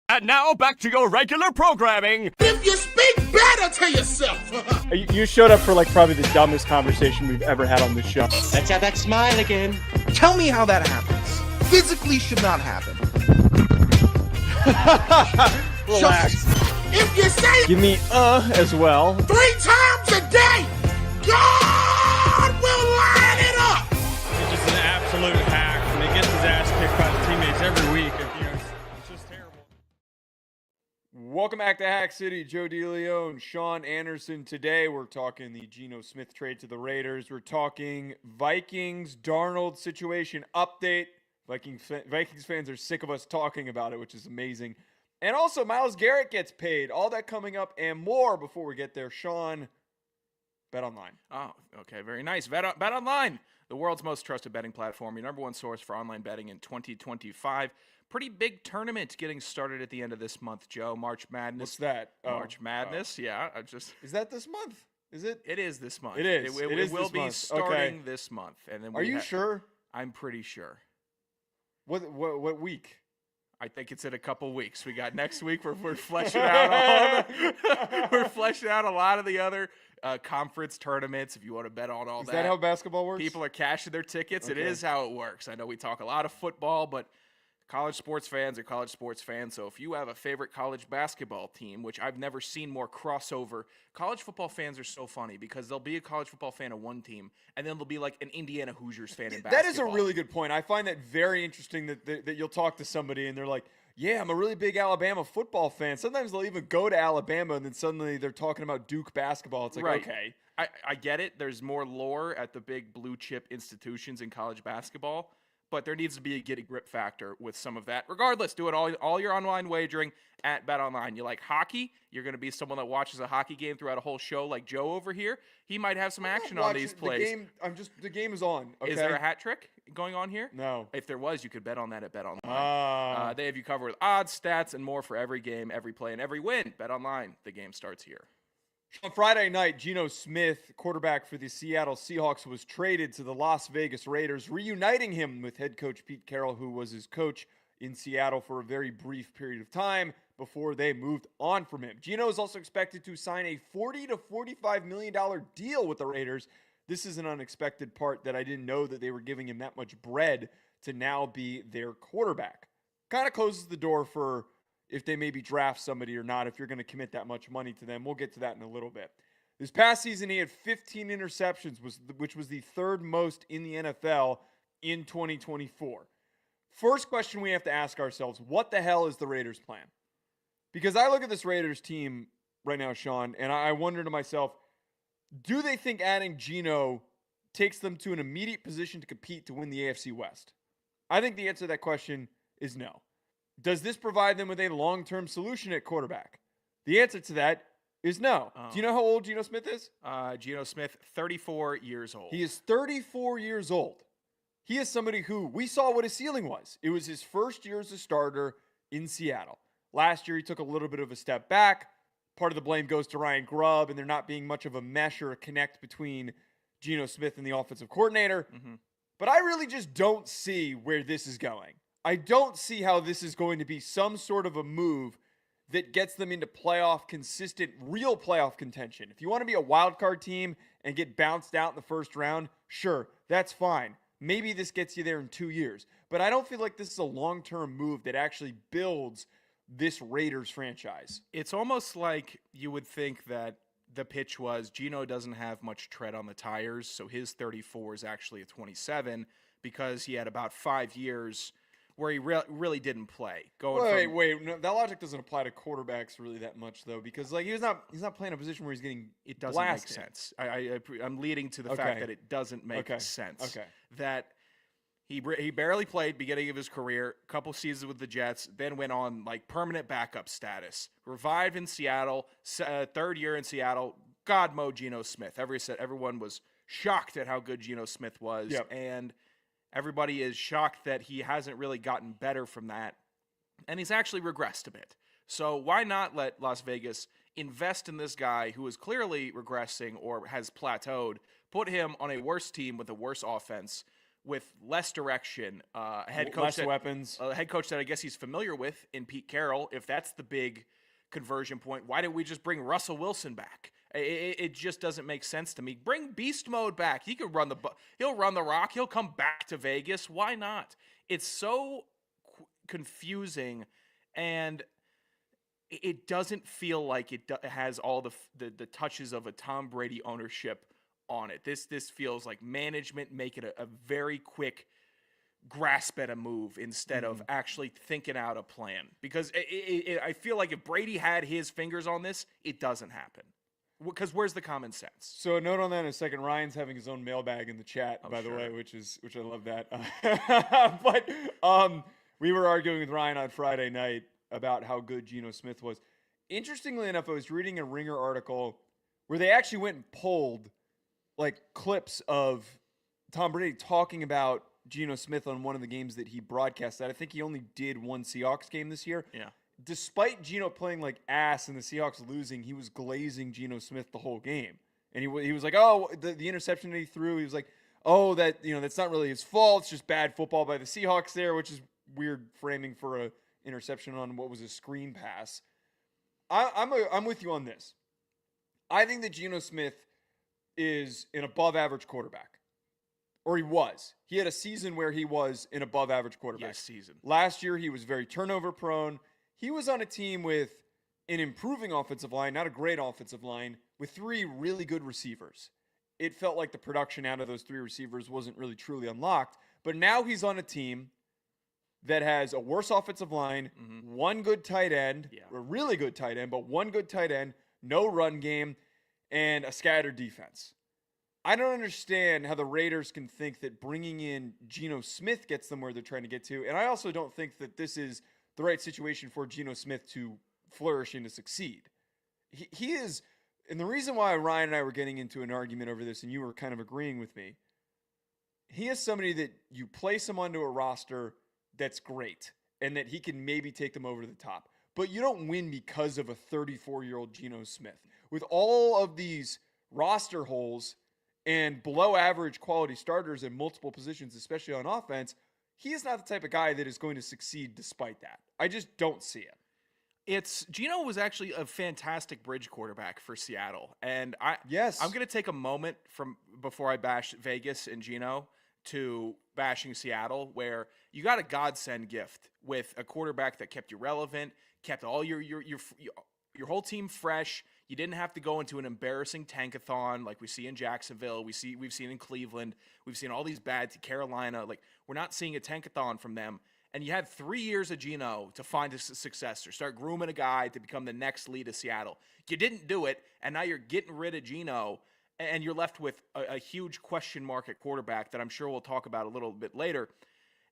And now back to your regular programming. If you speak better to yourself. You showed up for like probably the dumbest conversation we've ever had on this show. Let's have that smile again. Tell me how that happens. Physically should not happen. Relax. If you say it Give me as well. 3 times a day, God will line it up. He's just an absolute hack, and he gets his ass kicked by the teammates every week. It's just terrible. Welcome back to Hack City. Joe DeLeone, Sean Anderson. Today we're talking the Geno Smith trade to the Raiders. We're talking Vikings Darnold situation update. Vikings fans are sick of us talking about it, which is amazing. And also, Myles Garrett gets paid. All that coming up and more before we get there. Sean, Bet Online. Oh, okay. Very nice. Bet Online, the world's most trusted betting platform, your number one source for online betting in 2025. Pretty big tournament getting started at the end of this month, Joe. March Madness. What's that? March Madness, yeah. Is that this month? Is it? It is this month. It is. It will be starting this month. And then Are you sure? I'm pretty sure. What week? I think it's in a couple weeks. We got next week. We're fleshing out we're fleshing out a lot of the other conference tournaments. If you want to bet on all that. Is that how basketball works? People are cashing their tickets. Okay. It is how it works. I know we talk a lot of football, but college sports fans are college sports fans. So if you have a favorite college basketball team, which I've never seen more crossover, college football fans are so funny because they'll be a college football fan of one team, and then they'll be like an Indiana Hoosiers fan in basketball. That is a really good point. I find that very interesting that you'll talk to somebody and they're like, yeah, I'm a really big Alabama football fan. Sometimes they'll even go to Alabama and then suddenly they're talking about Duke basketball. It's like, right. Okay. I get it. There's more lore at the big blue chip institutions in college basketball, but there needs to be a get a grip factor with some of that. Regardless, do it all your online wagering at BetOnline. You like hockey? You're going to be someone that watches a hockey game throughout a whole show like Joe over here. He might have some action on these plays. The game is on. Okay? Is there a hat trick going on here? No. If there was, you could bet on that at BetOnline. They have you covered with odds, stats, and more for every game, every play, and every win. BetOnline. The game starts here. On Friday night, Geno Smith, quarterback for the Seattle Seahawks, was traded to the Las Vegas Raiders, reuniting him with head coach Pete Carroll, who was his coach in Seattle for a very brief period of time before they moved on from him. Geno is also expected to sign a $40 to $45 million deal with the Raiders. This is an unexpected part that I didn't know that they were giving him that much bread to now be their quarterback. Kind of closes the door for if they maybe draft somebody or not, if you're going to commit that much money to them. We'll get to that in a little bit. This past season, he had 15 interceptions, which was the third most in the NFL in 2024. First question we have to ask ourselves, what the hell is the Raiders' plan? Because I look at this Raiders team right now, Sean, and I wonder to myself, do they think adding Geno takes them to an immediate position to compete to win the AFC West? I think the answer to that question is no. Does this provide them with a long-term solution at quarterback? The answer to that is no. Do you know how old Geno Smith is? Geno Smith, 34 years old. He is 34 years old. He is somebody who we saw what his ceiling was. It was his first year as a starter in Seattle. Last year, he took a little bit of a step back. Part of the blame goes to Ryan Grubb, and there not being much of a mesh or a connect between Geno Smith and the offensive coordinator. Mm-hmm. But I really just don't see where this is going. I don't see how this is going to be some sort of a move that gets them into consistent, real playoff contention. If you want to be a wild card team and get bounced out in the first round, sure, that's fine. Maybe this gets you there in 2 years. But I don't feel like this is a long-term move that actually builds this Raiders franchise. It's almost like you would think that the pitch was Geno doesn't have much tread on the tires, so his 34 is actually a 27 because he had about 5 years where he really didn't play. Wait. No, that logic doesn't apply to quarterbacks really that much, though, because like he's not playing a position where he's getting it doesn't blasted. Make sense. I'm leading to the fact that it doesn't make sense. Okay. That he barely played beginning of his career, a couple seasons with the Jets, then went on like permanent backup status. Revived in Seattle, third year in Seattle. God mode Geno Smith. Everyone was shocked at how good Geno Smith was, and everybody is shocked that he hasn't really gotten better from that, and he's actually regressed a bit. So why not let Las Vegas invest in this guy who is clearly regressing or has plateaued, put him on a worse team with a worse offense with less direction, a head coach Less weapons. a head coach that I guess he's familiar with in Pete Carroll. If that's the big conversion point, why didn't we just bring Russell Wilson back? It just doesn't make sense to me. Bring Beast Mode back. He could he'll run the rock. He'll come back to Vegas. Why not? It's so confusing, and it doesn't feel like it has all the touches of a Tom Brady ownership on it. This feels like management making a very quick grasp at a move instead of actually thinking out a plan. Because I feel like if Brady had his fingers on this, it doesn't happen. Because where's the common sense? So a note on that in a second. Ryan's having his own mailbag in the chat, by the way, which I love that. But we were arguing with Ryan on Friday night about how good Geno Smith was. Interestingly enough, I was reading a Ringer article where they actually went and pulled like clips of Tom Brady talking about Geno Smith on one of the games that he broadcasted. I think he only did one Seahawks game this year. Yeah. Despite Geno playing like ass and the Seahawks losing, he was glazing Geno Smith the whole game. And he was like, oh, the interception that he threw, he was like, oh, that's not really his fault. It's just bad football by the Seahawks there, which is weird framing for a interception on what was a screen pass. I'm with you on this. I think that Geno Smith is an above-average quarterback. Or he was. He had a season where he was an above-average quarterback. Yes, season. Last year, he was very turnover-prone. He was on a team with an improving offensive line, not a great offensive line, with 3 really good receivers. It felt like the production out of those 3 receivers wasn't really truly unlocked. But now he's on a team that has a worse offensive line, one good tight end, a really good tight end, but one good tight end, no run game, and a scattered defense. I don't understand how the Raiders can think that bringing in Geno Smith gets them where they're trying to get to. And I also don't think that this is the right situation for Geno Smith to flourish and to succeed. He is, and the reason why Ryan and I were getting into an argument over this, and you were kind of agreeing with me, he is somebody that you place him onto a roster that's great, and that he can maybe take them over the top. But you don't win because of a 34-year-old Geno Smith. With all of these roster holes and below-average quality starters in multiple positions, especially on offense, he is not the type of guy that is going to succeed despite that. I just don't see it. Geno was actually a fantastic bridge quarterback for Seattle. And I'm going to take a moment from before I bash Vegas and Geno to bashing Seattle, where you got a godsend gift with a quarterback that kept you relevant, kept all your whole team fresh. You didn't have to go into an embarrassing tankathon like we see in Jacksonville. We've seen in Cleveland. We've seen all these bad to Carolina. Like, we're not seeing a tankathon from them. And you had 3 years of Geno to find a successor, start grooming a guy to become the next lead of Seattle. You didn't do it, and now you're getting rid of Geno, and you're left with a huge question mark at quarterback that I'm sure we'll talk about a little bit later.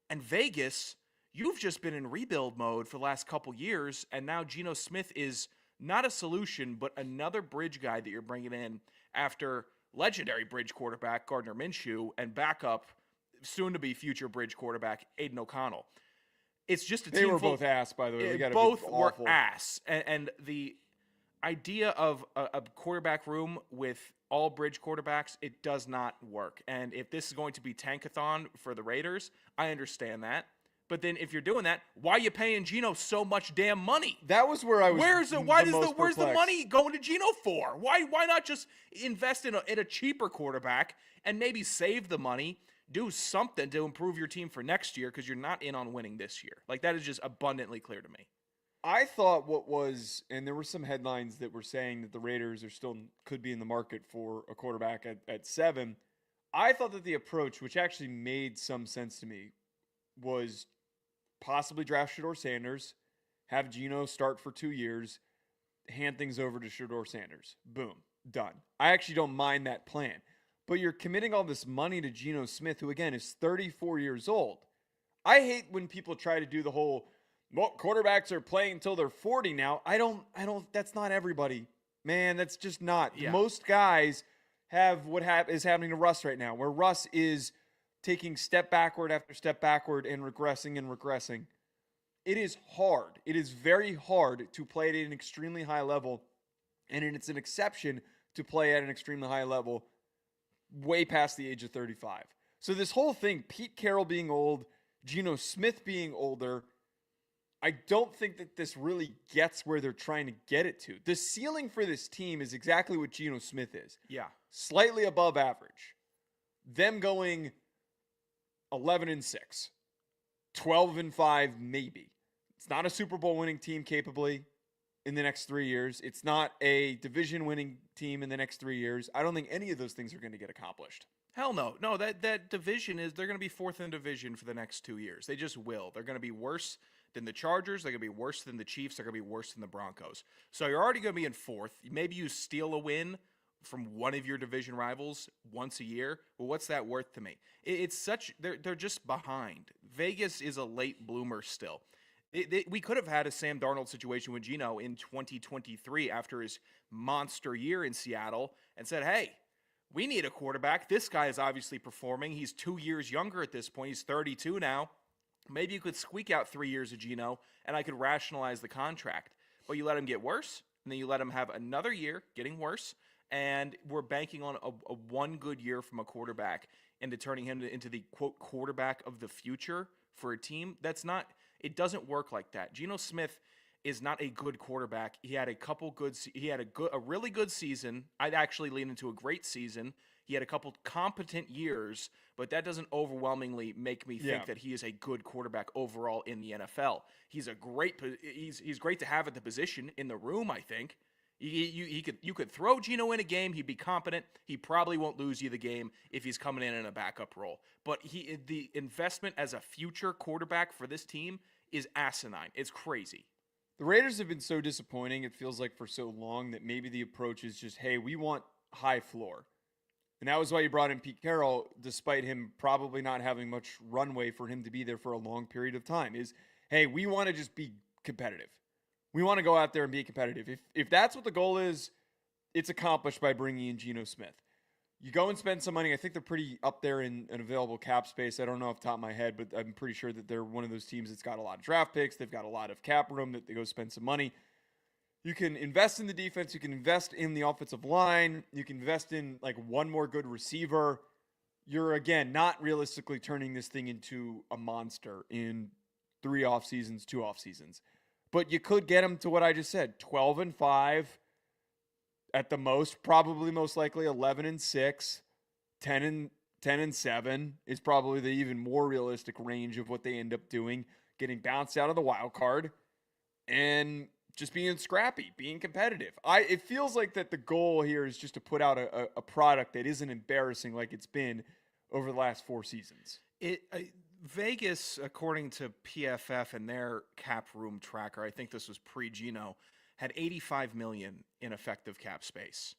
And Vegas, you've just been in rebuild mode for the last couple years, and now Geno Smith is not a solution, but another bridge guy that you're bringing in after legendary bridge quarterback Gardner Minshew and backup, soon-to-be future bridge quarterback Aiden O'Connell. It's just a team. They were both ass, by the way. Both were ass. And the idea of a quarterback room with all bridge quarterbacks, it does not work. And if this is going to be tankathon for the Raiders, I understand that. But then if you're doing that, why are you paying Geno so much damn money? That was where I was. Where's the money going to Geno for? Why not just invest in a cheaper quarterback and maybe save the money? Do something to improve your team for next year, because you're not in on winning this year. Like, that is just abundantly clear to me. I thought and there were some headlines that were saying that the Raiders could be in the market for a quarterback at 7. I thought that the approach, which actually made some sense to me, was possibly draft Shedeur Sanders, have Geno start for 2 years, hand things over to Shedeur Sanders. Boom, done. I actually don't mind that plan. But you're committing all this money to Geno Smith, who, again, is 34 years old. I hate when people try to do the whole, well, quarterbacks are playing until they're 40 now. I don't, that's not everybody. Man, that's just not. Yeah. Most guys have what is happening to Russ right now, where Russ is taking step backward after step backward and regressing and regressing. It is hard. It is very hard to play at an extremely high level, and it's an exception to play at an extremely high level way past the age of 35. So this whole thing, Pete Carroll being old, Geno Smith being older, I don't think that this really gets where they're trying to get it to. The ceiling for this team is exactly what Geno Smith is. Yeah. Slightly above average. Them going 11-6, 12-5 maybe. It's not a Super Bowl winning team capably in the next 3 years. It's not a division winning team in the next 3 years. I don't think any of those things are going to get accomplished. Hell no. No, that division they're going to be fourth in division for the next 2 years. They just will. They're going to be worse than the Chargers. They're going to be worse than the Chiefs. They're going to be worse than the Broncos. So you're already going to be in fourth. Maybe you steal a win from one of your division rivals once a year. Well, what's that worth to me? They're just behind. Vegas is a late bloomer still. We could have had a Sam Darnold situation with Geno in 2023 after his monster year in Seattle and said, hey, we need a quarterback. This guy is obviously performing. He's 2 years younger at this point. He's 32 now. Maybe you could squeak out 3 years of Geno, and I could rationalize the contract. But you let him get worse, and then you let him have another year getting worse, and we're banking on a one good year from a quarterback into turning him into the, quote, quarterback of the future for a team. It doesn't work like that. Geno Smith is not a good quarterback. He had a really good season. I'd actually lean into a great season. He had a couple competent years, but that doesn't overwhelmingly make me think that he is a good quarterback overall in the NFL. He's great to have at the position in the room, I think. You could throw Geno in a game, he'd be competent. He probably won't lose you the game if he's coming in a backup role. But the investment as a future quarterback for this team is asinine. It's crazy. The Raiders have been so disappointing, it feels like, for so long that maybe the approach is just, hey, we want high floor. And that was why you brought in Pete Carroll, despite him probably not having much runway for him to be there for a long period of time, is, hey, we want to just be competitive. We want to go out there and be competitive. If that's what the goal is, it's accomplished by bringing in Geno Smith. You go and spend some money. I think they're pretty up there in an available cap space. I don't know off the top of my head, but I'm pretty sure that they're one of those teams that's got a lot of draft picks. They've got a lot of cap room that they go spend some money. You can invest in the defense. You can invest in the offensive line. You can invest in like one more good receiver. You're, again, not realistically turning this thing into a monster in 3 off seasons, 2 off seasons. But you could get them to what I just said, 12-5 at the most, probably most likely 11-6, 10-7 is probably the even more realistic range of what they end up doing, getting bounced out of the wild card and just being scrappy, being competitive. It feels like that the goal here is just to put out a product that isn't embarrassing like it's been over the last 4 seasons. Vegas, according to PFF and their cap room tracker, I think this was pre-Geno, had $85 million in effective cap space.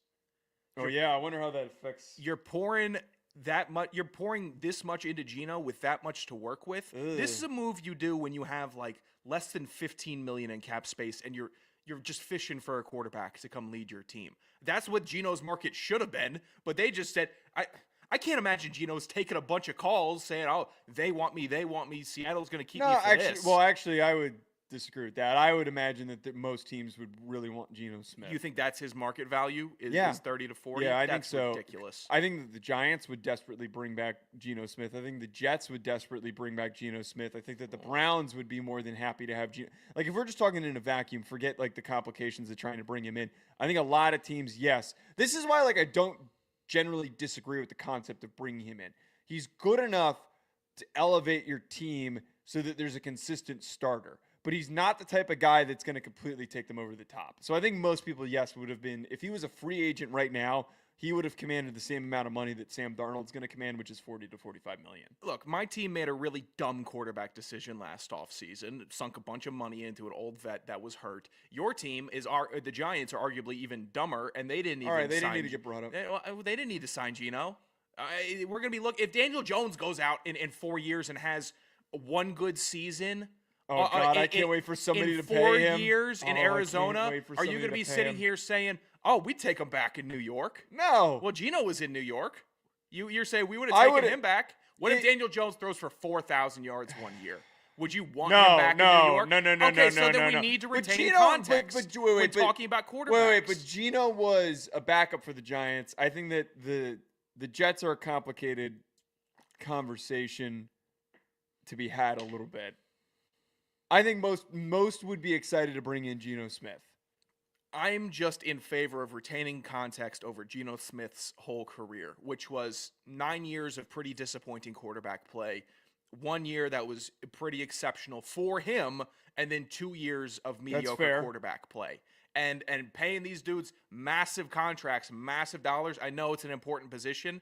I wonder how that affects. You're pouring this much into Geno with that much to work with. Ugh. This is a move you do when you have like less than $15 million in cap space and you're just fishing for a quarterback to come lead your team. That's what Geno's market should have been, but they just said, I can't imagine Geno's taking a bunch of calls saying, oh, they want me. Seattle's going to keep me for this. Well, actually, I would disagree with that. I would imagine that most teams would really want Geno Smith. You think that's his market value? Is 30 to 40? Yeah, that's think so. Ridiculous. I think that the Giants would desperately bring back Geno Smith. I think the Jets would desperately bring back Geno Smith. I think that the Browns would be more than happy to have Geno. Like, if we're just talking in a vacuum, forget like the complications of trying to bring him in. I think a lot of teams, yes. This is why I don't generally disagree with the concept of bringing him in. He's good enough to elevate your team so that there's a consistent starter. But he's not the type of guy that's going to completely take them over the top. So I think most people, would have been, if he was a free agent right now, he would have commanded the same amount of money that Sam Darnold's going to command, which is $40 to $45 million. Look, my team made a really dumb quarterback decision last offseason. Sunk a bunch of money into an old vet that was hurt. Your team the Giants are arguably even dumber, and they didn't even All right, they didn't need to get brought up. They didn't need to sign Geno. We're going to be if Daniel Jones goes out in 4 years and has one good season. Oh, God, I can't wait for somebody to pay him. 4 years in Arizona, are you going to be sitting here saying, oh, we'd take him back in New York? No. Well, Geno was in New York. You're saying we would have taken him back? What if Daniel Jones throws for 4,000 yards 1 year? Would you want him back in New York? No. Okay, so then we need to retain context when talking about quarterbacks. But Geno was a backup for the Giants. I think that the Jets are a complicated conversation to be had a little bit. I think most would be excited to bring in Geno Smith. I'm just in favor of retaining context over Geno Smith's whole career, which was 9 years of pretty disappointing quarterback play, 1 year that was pretty exceptional for him, and then 2 years of mediocre quarterback play. And paying these dudes massive contracts, massive dollars. I know it's an important position,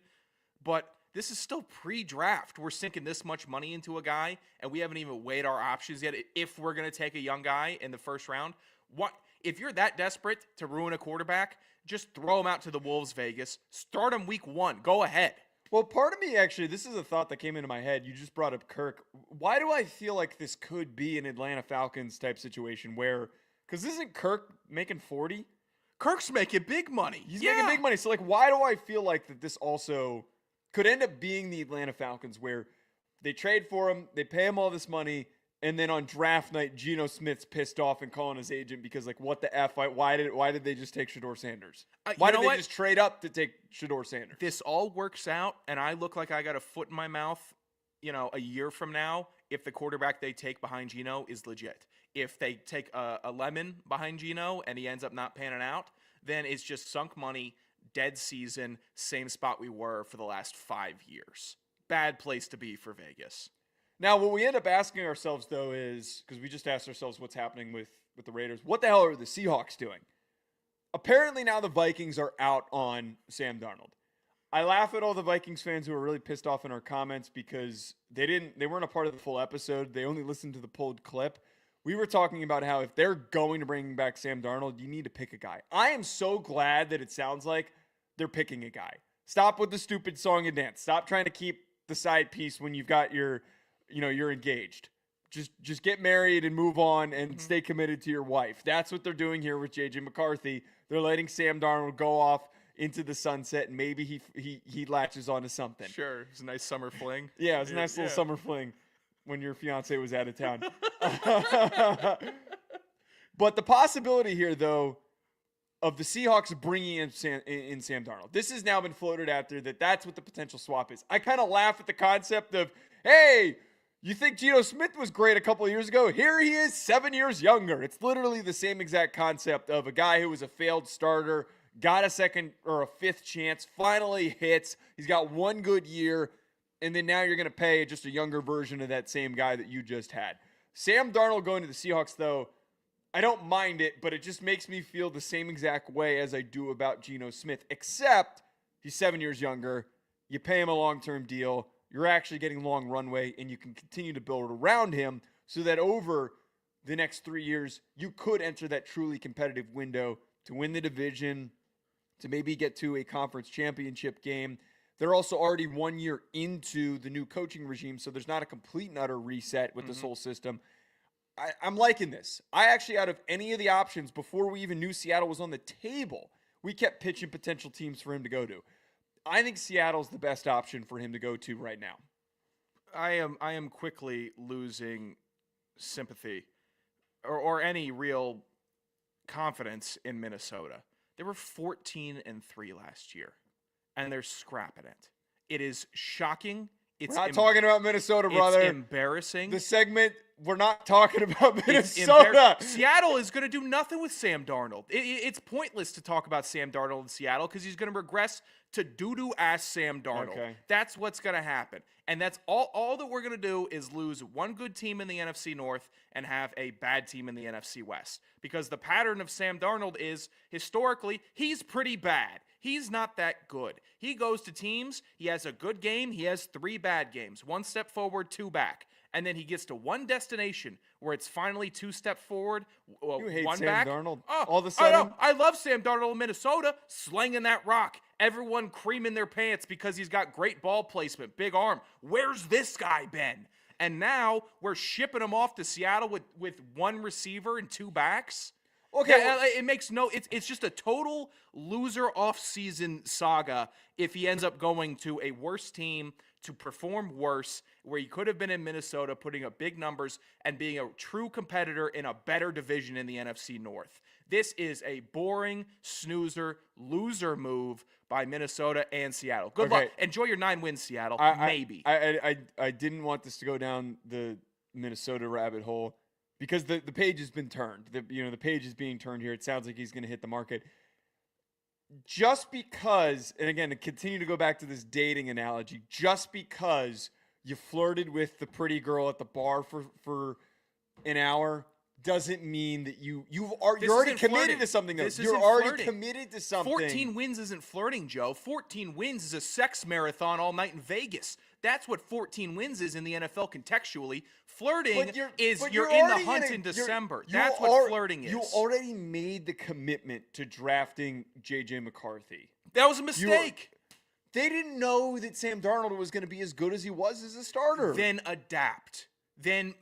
but this is still pre-draft. We're sinking this much money into a guy, and we haven't even weighed our options yet if we're going to take a young guy in the first round. What if you're that desperate to ruin a quarterback, just throw him out to the Wolves, Vegas. Start him week 1. Go ahead. Well, part of me, actually, this is a thought that came into my head. You just brought up Kirk. Why do I feel like this could be an Atlanta Falcons type situation where, because isn't Kirk making 40? Kirk's making big money. He's making big money. So, like, why do I feel like that this also could end up being the Atlanta Falcons where they trade for him, they pay him all this money, and then on draft night, Geno Smith's pissed off and calling his agent because, like, what the F? Why did they just take Shedeur Sanders? Why did they just trade up to take Shedeur Sanders? This all works out, and I look like I got a foot in my mouth, a year from now, if the quarterback they take behind Geno is legit. If they take a lemon behind Geno and he ends up not panning out, then it's just sunk money, dead season, same spot we were for the last 5 years. Bad place to be for Vegas. Now, what we end up asking ourselves, though, is, because we just asked ourselves what's happening with the Raiders, what the hell are the Seahawks doing? Apparently now the Vikings are out on Sam Darnold. I laugh at all the Vikings fans who are really pissed off in our comments because they weren't a part of the full episode. They only listened to the pulled clip. We were talking about how if they're going to bring back Sam Darnold, you need to pick a guy. I am so glad that it sounds like they're picking a guy. Stop with the stupid song and dance. Stop trying to keep the side piece when you've got you're engaged. Just get married and move on and stay committed to your wife. That's what they're doing here with J.J. McCarthy. They're letting Sam Darnold go off into the sunset, and maybe he latches onto something. Sure. It's a nice summer fling. Yeah, it was a nice little summer fling when your fiance was out of town. But the possibility here, though, of the Seahawks bringing in Sam Darnold. This has now been floated out there that's what the potential swap is. I kind of laugh at the concept of, hey, you think Geno Smith was great a couple of years ago? Here he is 7 years younger. It's literally the same exact concept of a guy who was a failed starter, got a second or a fifth chance, finally hits. He's got one good year, and then now you're going to pay just a younger version of that same guy that you just had. Sam Darnold going to the Seahawks, though, I don't mind it, but it just makes me feel the same exact way as I do about Geno Smith, except he's 7 years younger. You pay him a long-term deal. You're actually getting long runway, and you can continue to build around him so that over the next 3 years, you could enter that truly competitive window to win the division, to maybe get to a conference championship game. They're also already 1 year into the new coaching regime, so there's not a complete and utter reset with this whole system. I'm liking this. I actually, out of any of the options, before we even knew Seattle was on the table, we kept pitching potential teams for him to go to. I think Seattle's the best option for him to go to right now. I am quickly losing sympathy or any real confidence in Minnesota. They were 14-3 last year, and they're scrapping it. It is shocking. We're not talking about Minnesota, brother. It's embarrassing. The segment, we're not talking about Minnesota. Seattle is going to do nothing with Sam Darnold. It's pointless to talk about Sam Darnold in Seattle because he's going to regress to doo-doo-ass Sam Darnold. Okay. That's what's going to happen. And that's all that we're going to do is lose one good team in the NFC North and have a bad team in the NFC West. Because the pattern of Sam Darnold is, historically, he's pretty bad. He's not that good. He goes to teams, he has a good game, he has 3 bad games. 1 step forward, 2 back. And then he gets to one destination where it's finally 2 step forward, you hate 1 Sam back. Darnold Oh, all of a sudden? I love Sam Darnold in Minnesota, slinging that rock. Everyone creaming their pants because he's got great ball placement, big arm. Where's this guy been? And now we're shipping him off to Seattle with 1 receiver and 2 backs. Okay, Yeah, it makes it's just a total loser off-season saga if he ends up going to a worse team, to perform worse, where he could have been in Minnesota putting up big numbers and being a true competitor in a better division in the NFC North. This is a boring, snoozer, loser move by Minnesota and Seattle. Good luck. Enjoy your 9 wins, Seattle. Maybe. I didn't want this to go down the Minnesota rabbit hole because the page has been turned. The page is being turned here. It sounds like he's going to hit the market. Just because, and again, to continue to go back to this dating analogy, just because you flirted with the pretty girl at the bar for an hour doesn't mean that you're already committed to something. You're already committed to something. 14 wins isn't flirting, Joe. 14 wins is a sex marathon all night in Vegas. That's what 14 wins is in the NFL contextually. Flirting is you're in the hunt in December. That's what flirting is. You already made the commitment to drafting J.J. McCarthy. That was a mistake. They didn't know that Sam Darnold was going to be as good as he was as a starter. Then adapt. Then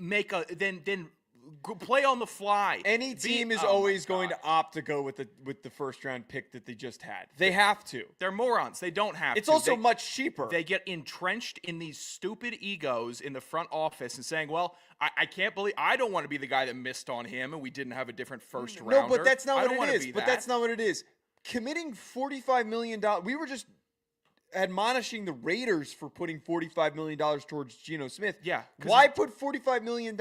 play on the fly. Any team is always going to opt to go with the first round pick that they just had. They have to. They're morons. They don't have to. It's also much cheaper. They get entrenched in these stupid egos in the front office and saying, well, I can't believe I don't want to be the guy that missed on him and we didn't have a different first rounder. No, but that's not what it is. But that's not what it is. Committing $45 million. We were just admonishing the Raiders for putting $45 million towards Geno Smith. Yeah. Why put $45 million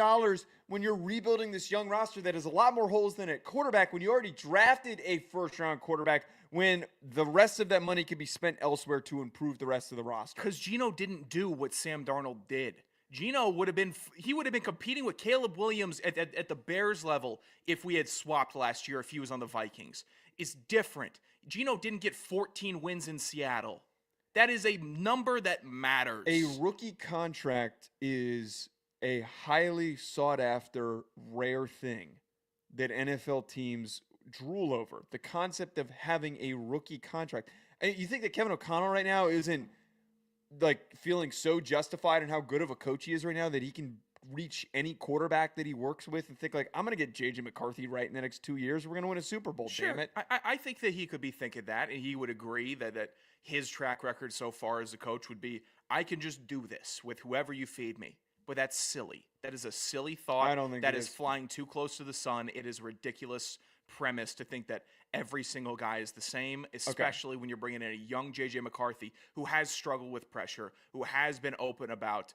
when you're rebuilding this young roster that has a lot more holes than at quarterback when you already drafted a first-round quarterback when the rest of that money could be spent elsewhere to improve the rest of the roster? Because Geno didn't do what Sam Darnold did. Geno would have been competing with Caleb Williams at the Bears level if we had swapped last year, if he was on the Vikings. It's different. Geno didn't get 14 wins in Seattle. That is a number that matters. A rookie contract is a highly sought-after, rare thing that NFL teams drool over. The concept of having a rookie contract. And you think that Kevin O'Connell right now isn't feeling so justified in how good of a coach he is right now that he can reach any quarterback that he works with and think I'm going to get J.J. McCarthy right in the next 2 years. We're going to win a Super Bowl, sure. Damn it. I think that he could be thinking that, and he would agree that his track record so far as a coach would be, I can just do this with whoever you feed me. But that's silly. That is a silly thought. I don't think that is flying too close to the sun. It is a ridiculous premise to think that every single guy is the same, especially when you're bringing in a young J.J. McCarthy who has struggled with pressure, who has been open about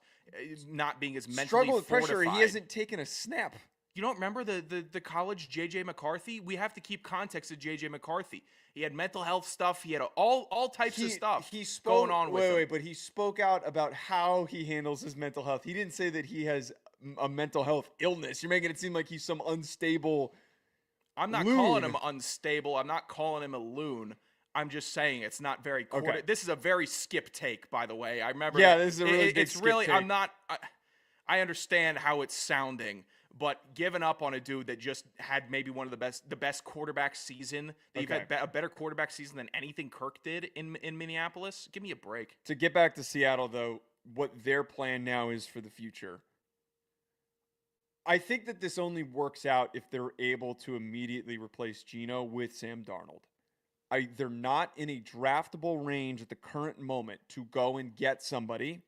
not being as mentally struggle with fortified. Pressure. He hasn't taken a snap. You don't remember the college J.J. McCarthy? We have to keep context of J.J. McCarthy. He had mental health stuff. He had all types of stuff going on with him. But he spoke out about how he handles his mental health. He didn't say that he has a mental health illness. You're making it seem like he's some unstable I'm not calling him unstable. I'm not calling him a loon. I'm just saying it's not very okay. This is a very skip take, by the way. I remember. Yeah, this is a really big it's skip really. take. I'm not. I understand how it's sounding, but giving up on a dude that just had maybe one of the best quarterback season. They've had a better quarterback season than anything Kirk did in Minneapolis. Give me a break. To get back to Seattle, though, what their plan now is for the future. I think that this only works out if they're able to immediately replace Geno with Sam Darnold. They're not in a draftable range at the current moment to go and get somebody.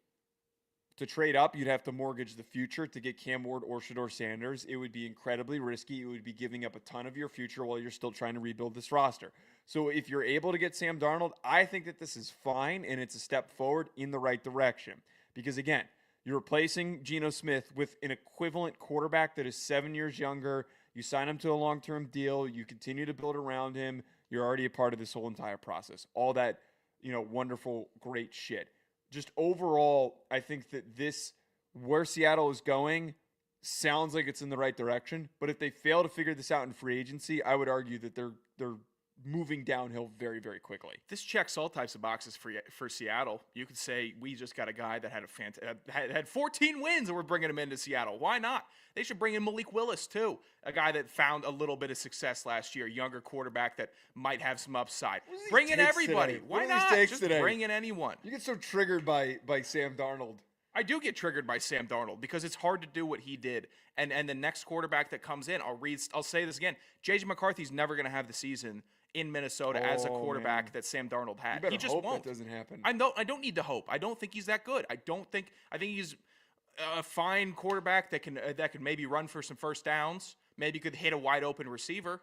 To trade up, you'd have to mortgage the future to get Cam Ward or Shedeur Sanders. It would be incredibly risky. It would be giving up a ton of your future while you're still trying to rebuild this roster. So if you're able to get Sam Darnold, I think that this is fine and it's a step forward in the right direction. Because again, you're replacing Geno Smith with an equivalent quarterback that is 7 years younger. You sign him to a long-term deal. You continue to build around him. You're already a part of this whole entire process. All that, wonderful, great shit. Just overall, I think that where Seattle is going sounds like it's in the right direction. But if they fail to figure this out in free agency, I would argue that they're moving downhill very, very quickly. This checks all types of boxes for Seattle. You could say we just got a guy that had 14 wins and we're bringing him into Seattle. Why not? They should bring in Malik Willis too, a guy that found a little bit of success last year, younger quarterback that might have some upside. Bring in everybody. Why not? Just bring in anyone. You get so triggered by Sam Darnold. I do get triggered by Sam Darnold because it's hard to do what he did. And the next quarterback that comes in, I'll say this again. J.J. McCarthy's never going to have the season in Minnesota as a quarterback that Sam Darnold had. You He just hope won't. that doesn't happen. I don't need to hope. I don't think he's that good. I think he's a fine quarterback that can maybe run for some first downs. Maybe could hit a wide open receiver.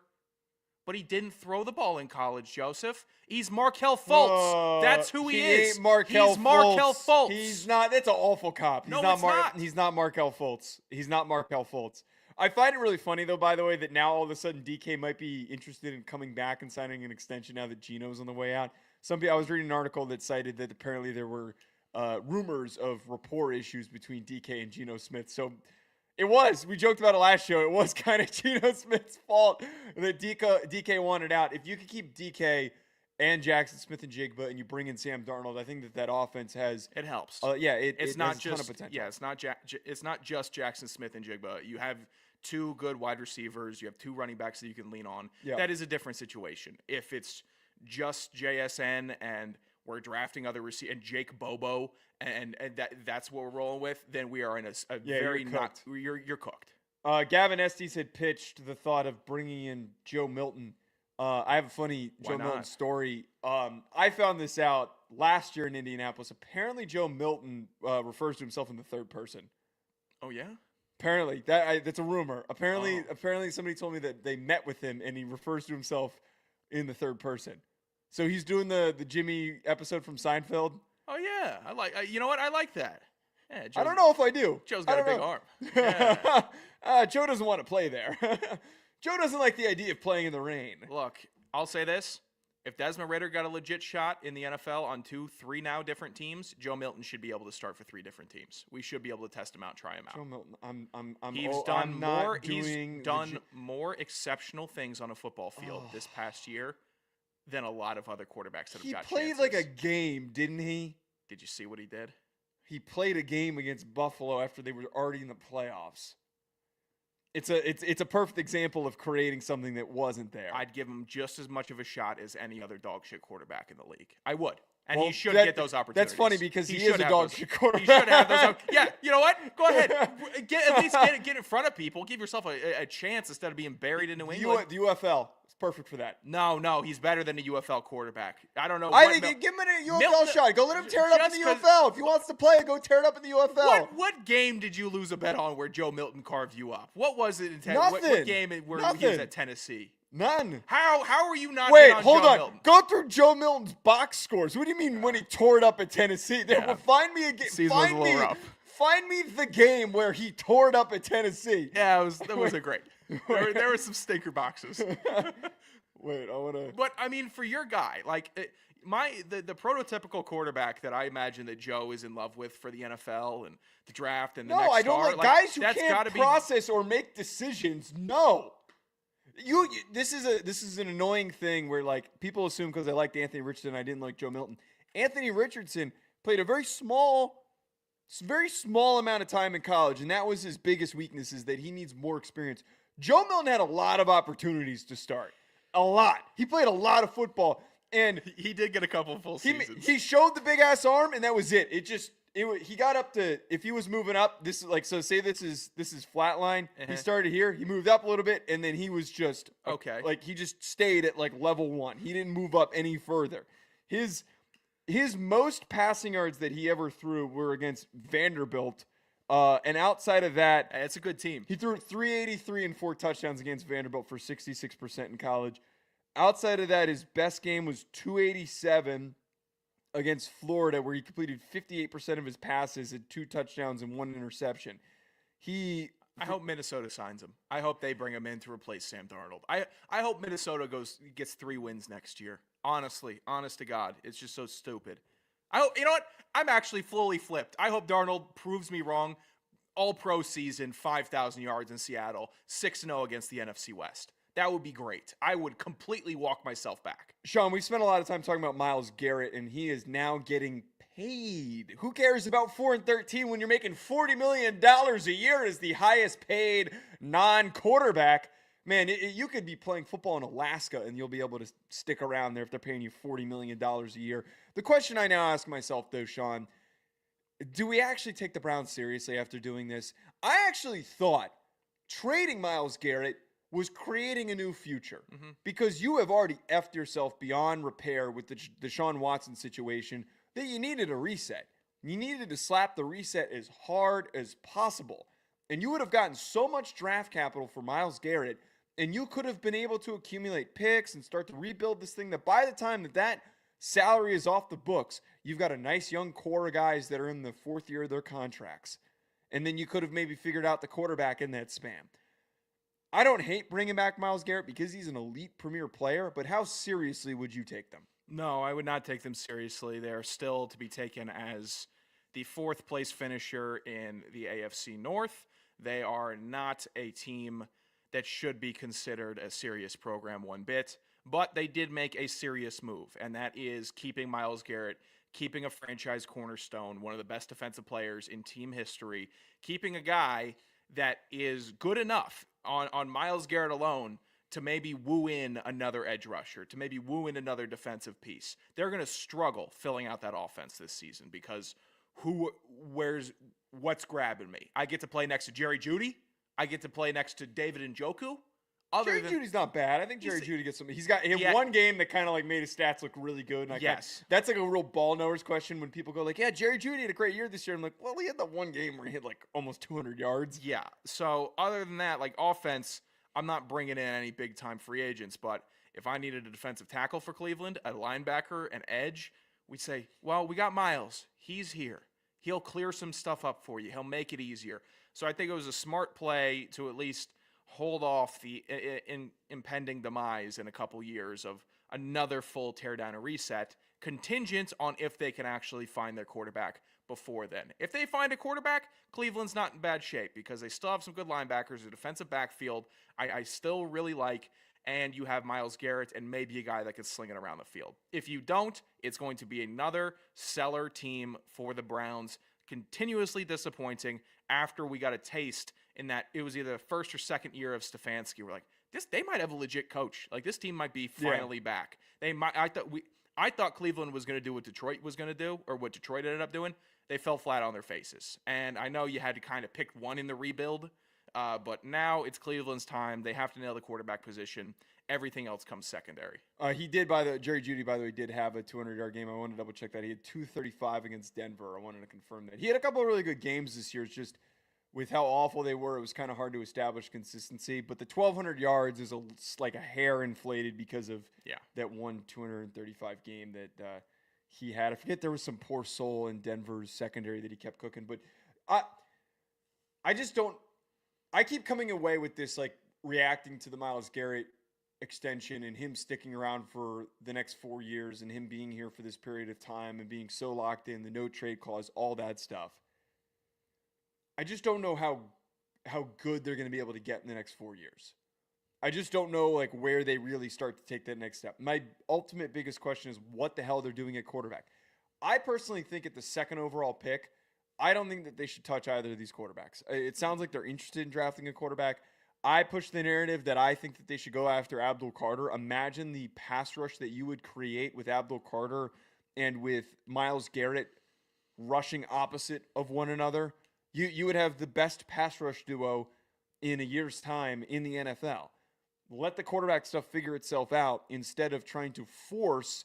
But he didn't throw the ball in college, Joseph. He's Markelle Fultz. That's who he is. He's Markelle Fultz. He's not. That's an awful cop. He's No, not it's not. He's not Markelle Fultz. He's not Markelle Fultz. I find it really funny, though, by the way, that now all of a sudden DK might be interested in coming back and signing an extension now that Geno's on the way out. I was reading an article that cited that apparently there were rumors of rapport issues between DK and Geno Smith. So we joked about it last show. It was kind of Geno Smith's fault that DK wanted out. If you could keep DK and Jackson Smith and Jigba and you bring in Sam Darnold, I think that offense has. It helps. It's not has just a ton of potential. Yeah, it's not just Jackson Smith and Jigba. You have two good wide receivers. You have two running backs that you can lean on. Yeah. That is a different situation. If it's just JSN and we're drafting other receivers and Jake Bobo and that's what we're rolling with, then we are in a very not you're cooked. Gavin Estes had pitched the thought of bringing in Joe Milton. I have a funny Joe Milton story. I found this out last year in Indianapolis. Apparently, Joe Milton refers to himself in the third person. Oh yeah. Apparently, that's a rumor. Apparently, somebody told me that they met with him and he refers to himself in the third person. So he's doing the Jimmy episode from Seinfeld. Oh yeah, you know what? I like that. Yeah, I don't know if I do. Joe's got a big arm. Yeah. Joe doesn't want to play there. Joe doesn't like the idea of playing in the rain. Look, I'll say this. If Desmond Ridder got a legit shot in the NFL on 2-3 now different teams, Joe Milton should be able to start for 3 different teams. We should be able to test him out, try him out. Joe Milton, He's done more exceptional things on a football field this past year than a lot of other quarterbacks that have got chances. He played like a game, didn't he? Did you see what he did? He played a game against Buffalo after they were already in the playoffs. It's a perfect example of creating something that wasn't there. I'd give him just as much of a shot as any other dog shit quarterbit in the league. I would. And he should get those opportunities. That's funny because he is a dog shit quarterback. He should have those. Yeah, you know what? Go ahead. At least get in front of people. Give yourself a chance instead of being buried in New England. The UFL is perfect for that. No, he's better than a UFL quarterback. I don't know. Give him a UFL shot. Go let him tear it up in the UFL. If he wants to play, go tear it up in the UFL. What game did you lose a bet on where Joe Milton carved you up? What was it? Nothing. What game where he was at Tennessee? None. How are you not? Wait, on hold Joe on. Milton? Go through Joe Milton's box scores. What do you mean when he tore it up at Tennessee? Yeah. Find me a game. Season was a little rough. Find me the game where he tore it up at Tennessee. Yeah, that wasn't great. There were some stinker boxes. Wait, I want to. But I mean, for your guy, like the prototypical quarterback that I imagine that Joe is in love with for the NFL and the draft and the next I don't star, like guys who that's can't gotta process or make decisions. No. This is an annoying thing where like people assume because I liked Anthony Richardson, I didn't like Joe Milton. Anthony Richardson played a very small amount of time in college, and that was his biggest weakness is that he needs more experience. Joe Milton had a lot of opportunities to start. A lot. He played a lot of football, and he did get a couple full seasons. He showed the big ass arm, and that was it. He got up to, if he was moving up, this is like, so say this is flat line. Uh-huh. He started here, he moved up a little bit, and then he was just okay. Like he just stayed at like level 1. He didn't move up any further. His most passing yards that he ever threw were against Vanderbilt. And outside of that, it's a good team. He threw 383 and 4 touchdowns against Vanderbilt for 66% in college. Outside of that, his best game was 287 against Florida, where he completed 58% of his passes at 2 touchdowns and 1 interception. I hope Minnesota signs him. I hope they bring him in to replace Sam Darnold. I hope Minnesota gets 3 wins next year. Honestly, honest to God, it's just so stupid. You know what? I'm actually fully flipped. I hope Darnold proves me wrong. All-pro season, 5,000 yards in Seattle, 6-0 against the NFC West. That would be great. I would completely walk myself back. Sean, we spent a lot of time talking about Myles Garrett, and he is now getting paid. Who cares about 4-13 when you're making $40 million a year as the highest paid non-quarterback? Man, you could be playing football in Alaska, and you'll be able to stick around there if they're paying you $40 million a year. The question I now ask myself, though, Sean, do we actually take the Browns seriously after doing this? I actually thought trading Myles Garrett was creating a new future because you have already effed yourself beyond repair with the Deshaun Watson situation that you needed a reset. You needed to slap the reset as hard as possible. And you would have gotten so much draft capital for Myles Garrett, and you could have been able to accumulate picks and start to rebuild this thing that by the time that salary is off the books, you've got a nice young core of guys that are in the fourth year of their contracts. And then you could have maybe figured out the quarterback in that span. I don't hate bringing back Myles Garrett because he's an elite premier player, but how seriously would you take them? No, I would not take them seriously. They're still to be taken as the fourth place finisher in the AFC North. They are not a team that should be considered a serious program one bit, but they did make a serious move, and that is keeping Myles Garrett, keeping a franchise cornerstone, one of the best defensive players in team history, keeping a guy that is good enough on Myles Garrett alone to maybe woo in another edge rusher, to maybe woo in another defensive piece. They're going to struggle filling out that offense this season because what's grabbing me? I get to play next to Jerry Jeudy. I get to play next to David Njoku. Jerry Jeudy's not bad. I think Jerry Jeudy gets some. He had one game that kind of like made his stats look really good. And that's like a real ball knowers question when people go like, "Yeah, Jerry Jeudy had a great year this year." I'm like, "Well, he had that one game where he hit like almost 200 yards." Yeah. So other than that, like offense, I'm not bringing in any big time free agents. But if I needed a defensive tackle for Cleveland, a linebacker, an edge, we'd say, well, we got Myles. He's here. He'll clear some stuff up for you. He'll make it easier. So I think it was a smart play to at least hold off the impending demise in a couple years of another full teardown and reset, contingent on if they can actually find their quarterback before then. If they find a quarterback, Cleveland's not in bad shape because they still have some good linebackers, a defensive backfield I still really like, and you have Myles Garrett and maybe a guy that can sling it around the field. If you don't, it's going to be another stellar team for the Browns, continuously disappointing after we got a taste in that it was either the first or second year of Stefanski. We're like, they might have a legit coach. Like this team might be finally back. I thought Cleveland was going to do what Detroit was going to do, or what Detroit ended up doing. They fell flat on their faces. And I know you had to kind of pick one in the rebuild, but now it's Cleveland's time. They have to nail the quarterback position. Everything else comes secondary. Jerry Jeudy, by the way, did have a 200-yard game. I wanted to double check that. He had 235 against Denver. I wanted to confirm that. He had a couple of really good games this year. It's just with how awful they were, it was kind of hard to establish consistency. But the 1,200 yards is like a hair inflated because of that one 235 game that he had. I forget there was some poor soul in Denver's secondary that he kept cooking. But I just don't – I keep coming away with this like reacting to the Myles Garrett extension and him sticking around for the next 4 years and him being here for this period of time and being so locked in, the no trade clause, all that stuff. I just don't know how good they're going to be able to get in the next 4 years. I just don't know like where they really start to take that next step. My ultimate biggest question is what the hell they're doing at quarterback. I personally think at the second overall pick, I don't think that they should touch either of these quarterbacks. It sounds like they're interested in drafting a quarterback. I push the narrative that I think that they should go after Abdul Carter. Imagine the pass rush that you would create with Abdul Carter and with Myles Garrett rushing opposite of one another. You would have the best pass rush duo in a year's time in the NFL. Let the quarterback stuff figure itself out instead of trying to force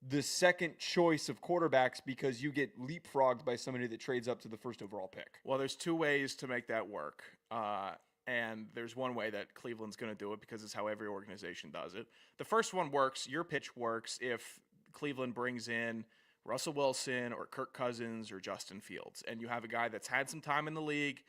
the second choice of quarterbacks because you get leapfrogged by somebody that trades up to the first overall pick. Well, there's two ways to make that work. And there's one way that Cleveland's going to do it because it's how every organization does it. The first one works. Your pitch works if Cleveland brings in Russell Wilson or Kirk Cousins or Justin Fields. And you have a guy that's had some time in the league,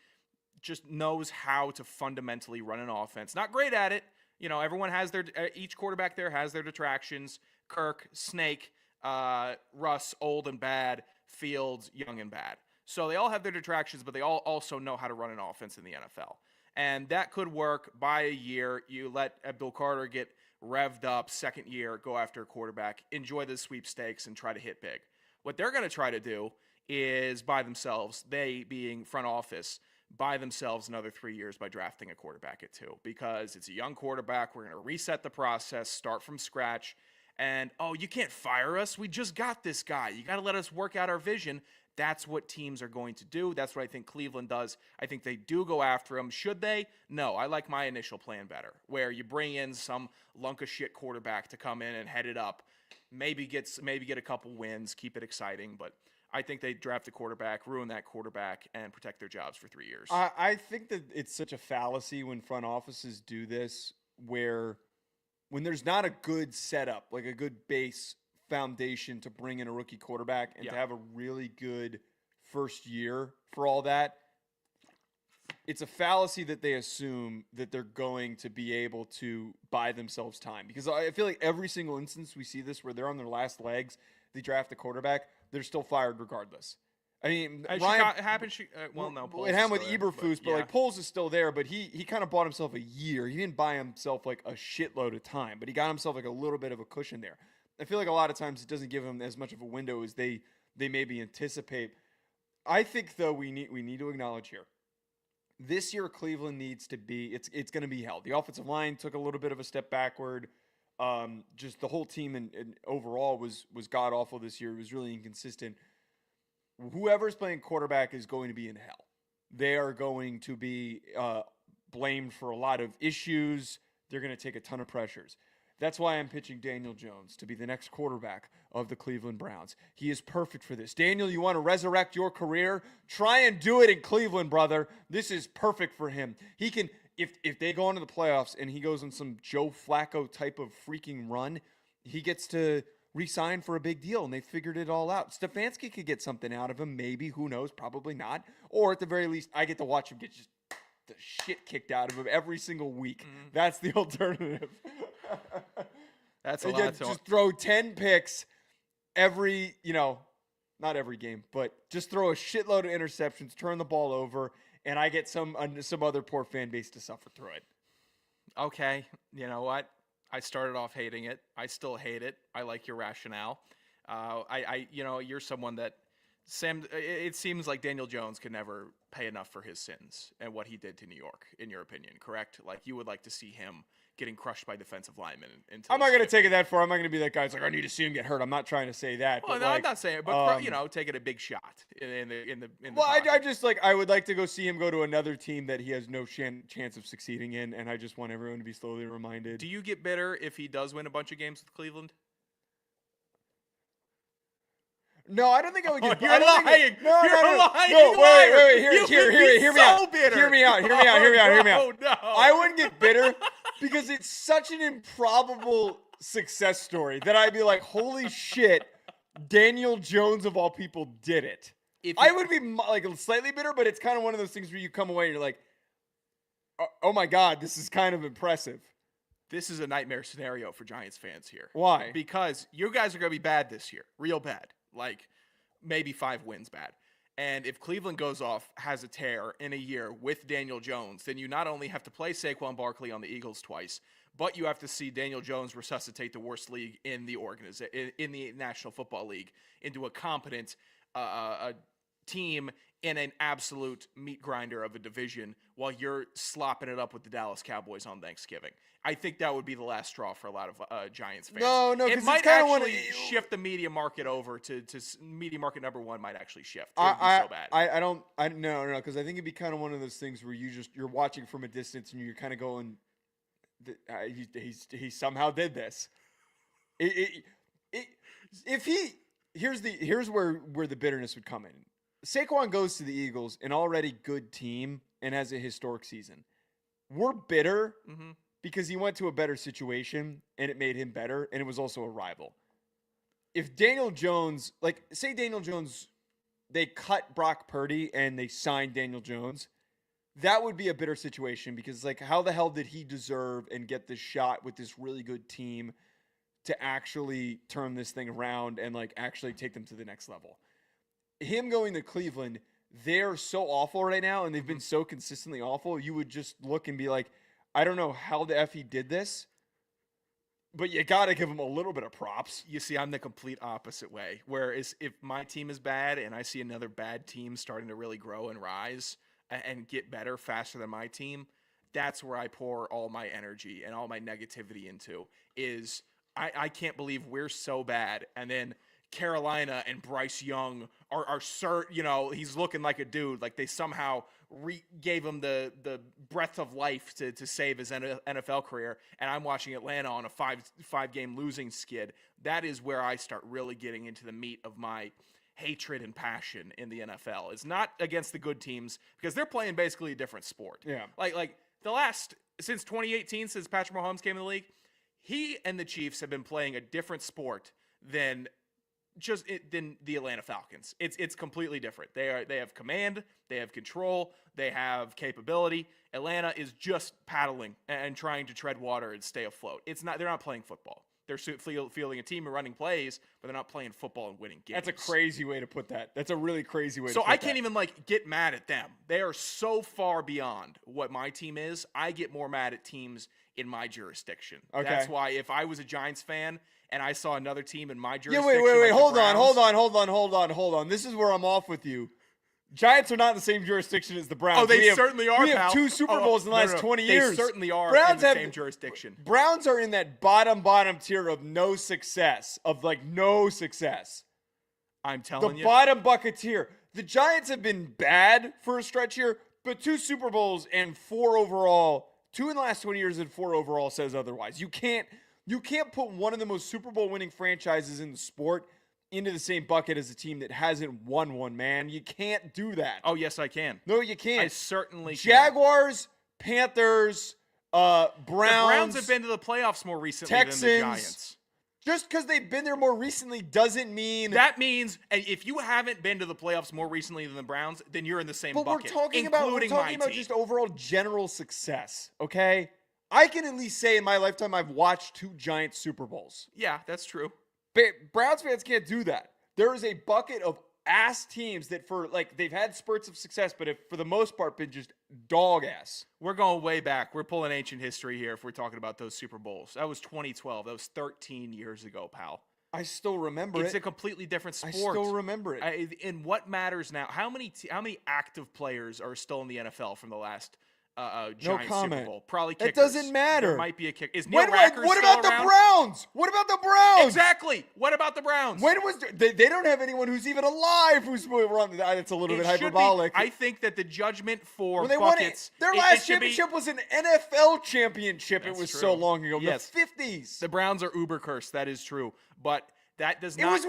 just knows how to fundamentally run an offense. Not great at it. You know, everyone has each quarterback there has their detractions. Kirk, Snake, Russ, old and bad, Fields, young and bad. So they all have their detractions, but they all also know how to run an offense in the NFL. And that could work by a year. You let Abdul Carter get revved up, second year, go after a quarterback, enjoy the sweepstakes, and try to hit big. What they're going to try to do is buy themselves, they being front office, buy themselves another 3 years by drafting a quarterback at 2 because it's a young quarterback. We're going to reset the process, start from scratch, And, oh, you can't fire us. We just got this guy. You got to let us work out our vision. That's what teams are going to do. That's what I think Cleveland does. I think they do go after him. Should they? No, I like my initial plan better, where you bring in some lunk of shit quarterback to come in and head it up. Maybe get a couple wins, keep it exciting, but I think they draft a quarterback, ruin that quarterback, and protect their jobs for 3 years. I think that it's such a fallacy when front offices do this, where when there's not a good setup, like a good base foundation to bring in a rookie quarterback and to have a really good first year for all that, it's a fallacy that they assume that they're going to be able to buy themselves time. Because I feel like every single instance we see this where they're on their last legs, they draft a quarterback, they're still fired regardless. I mean, no, it Poles happened with is still there, Eberflus, but like Poles is still there, but he kind of bought himself a year. He didn't buy himself like a shitload of time, but he got himself like a little bit of a cushion there. I feel like a lot of times it doesn't give him as much of a window as they maybe anticipate. I think though we need to acknowledge here, this year Cleveland needs to be it's going to be held. The offensive line took a little bit of a step backward. Just the whole team and overall was god awful this year. It was really inconsistent. Whoever's playing quarterback is going to be in hell. They are going to be blamed for a lot of issues. They're going to take a ton of pressures. That's why I'm pitching Daniel Jones to be the next quarterback of the Cleveland Browns. He is perfect for this. Daniel, you want to resurrect your career? Try and do it in Cleveland, brother. This is perfect for him. He can, if they go into the playoffs and he goes on some Joe Flacco type of freaking run, he gets to re-sign for a big deal, and they figured it all out. Stefanski could get something out of him, maybe. Who knows? Probably not. Or at the very least, I get to watch him get just the shit kicked out of him every single week. That's the alternative. That's a lot. Just throw 10 picks every, not every game, but just throw a shitload of interceptions, turn the ball over, and I get some other poor fan base to suffer through it. Okay, you know what? I started off hating it. I still hate it. I like your rationale. You're someone that Sam. It seems like Daniel Jones could never pay enough for his sins and what he did to New York. In your opinion, correct? Like you would like to see him getting crushed by defensive linemen. I'm not going to take it that far. I'm not going to be that guy who's like, I need to see him get hurt. I'm not trying to say that. Well, no, I'm not saying it, but taking a big shot in the. Well, I just I would like to go see him go to another team that he has no chance of succeeding in, and I just want everyone to be slowly reminded. Do you get bitter if he does win a bunch of games with Cleveland? No, I don't think I would get. You're lying. You're lying. No, wait. Hear me out. Hear me out. No. I wouldn't get bitter because it's such an improbable success story that I'd be like, holy shit, Daniel Jones of all people did it. I would be like slightly bitter, but it's kind of one of those things where you come away and you're like, oh my God, this is kind of impressive. This is a nightmare scenario for Giants fans here. Why? Because you guys are going to be bad this year, real bad. Like maybe 5 wins bad. And if Cleveland goes off, has a tear in a year with Daniel Jones, then you not only have to play Saquon Barkley on the Eagles twice, but you have to see Daniel Jones resuscitate the worst league in the in the National Football League into a competent team in an absolute meat grinder of a division while you're slopping it up with the Dallas Cowboys on Thanksgiving. I think that would be the last straw for a lot of Giants fans. No, it might actually shift the media market over to media market number 1 might actually shift. It would be so bad. No, because I think it'd be kind of one of those things where you're watching from a distance and you're kind of going, he somehow did this. Here's where the bitterness would come in. Saquon goes to the Eagles, an already good team, and has a historic season. We're bitter because he went to a better situation, and it made him better, and it was also a rival. If Daniel Jones, say Daniel Jones, they cut Brock Purdy and they signed Daniel Jones, that would be a bitter situation because, how the hell did he deserve and get this shot with this really good team to actually turn this thing around and, actually take them to the next level? Him going to Cleveland, they're so awful right now, and they've been so consistently awful, you would just look and be like, I don't know how the F he did this, but you got to give him a little bit of props. You see, I'm the complete opposite way. Whereas if my team is bad and I see another bad team starting to really grow and rise and get better faster than my team, that's where I pour all my energy and all my negativity into is I can't believe we're so bad. And then Carolina and Bryce Young are he's looking like a dude. Like they somehow gave him the breath of life to save his NFL career. And I'm watching Atlanta on a five game losing skid. That is where I start really getting into the meat of my hatred and passion in the NFL. It's not against the good teams because they're playing basically a different sport. Yeah. Like since 2018, since Patrick Mahomes came in the league, he and the Chiefs have been playing a different sport than the Atlanta Falcons. It's completely different. They have command, they have control, they have capability. Atlanta is just paddling and trying to tread water and stay afloat. They're not playing football. They're fielding a team and running plays, but they're not playing football and winning games. That's a crazy way to put that. That's a really crazy way to So put that. I can't even get mad at them. They are so far beyond what my team is. I get more mad at teams in my jurisdiction. Okay. That's why if I was a Giants fan and I saw another team in my jurisdiction. Yeah, wait. like the Hold Browns- on. This is where I'm off with you. Giants are not in the same jurisdiction as the Browns. Oh, they certainly are, We have pal. 2 Super Bowls in the last 20 years. They certainly are Browns in the have same jurisdiction. Browns are in that bottom tier of no success, no success. I'm telling The you. bottom bucket tier. The Giants have been bad for a stretch here, but 2 Super Bowls and 4 overall, 2 in the last 20 years and 4 overall says otherwise. You can't put one of the most Super Bowl winning franchises in the sport into the same bucket as a team that hasn't won one, man. You can't do that. Oh, yes, I can. No, you can't. I certainly can. Jaguars, Panthers, Browns. The Browns have been to the playoffs more recently Texans. than the Giants. Just because they've been there more recently doesn't mean That means if you haven't been to the playoffs more recently than the Browns, then you're in the same But bucket. we're talking about team. just overall general success, okay? I can at least say in my lifetime I've watched 2 Giants Super Bowls. Yeah, that's true. Browns fans can't do that. There is a bucket of ass teams that they've had spurts of success, but for the most part been just dog ass. We're going way back. We're pulling ancient history here if we're talking about those Super Bowls. That was 2012. That was 13 years ago, pal. I still remember It's it. a completely different sport. I still remember it. And what matters now? How many active players are still in the NFL from the last Giants comment. Super Bowl? Probably It kickers. doesn't matter. There might be a kicker. Is Neil What Rackers about still the around? Browns? What about the Browns? Exactly. What about the Browns? When was they don't have anyone who's even alive who's run? That's a little bit It should be- hyperbolic. I think that the judgment for When they won buckets, their it last should be- championship was an NFL championship. That's It was true. so long ago. Yes. The 50s. The Browns are uber cursed. That is true, but that does It not. was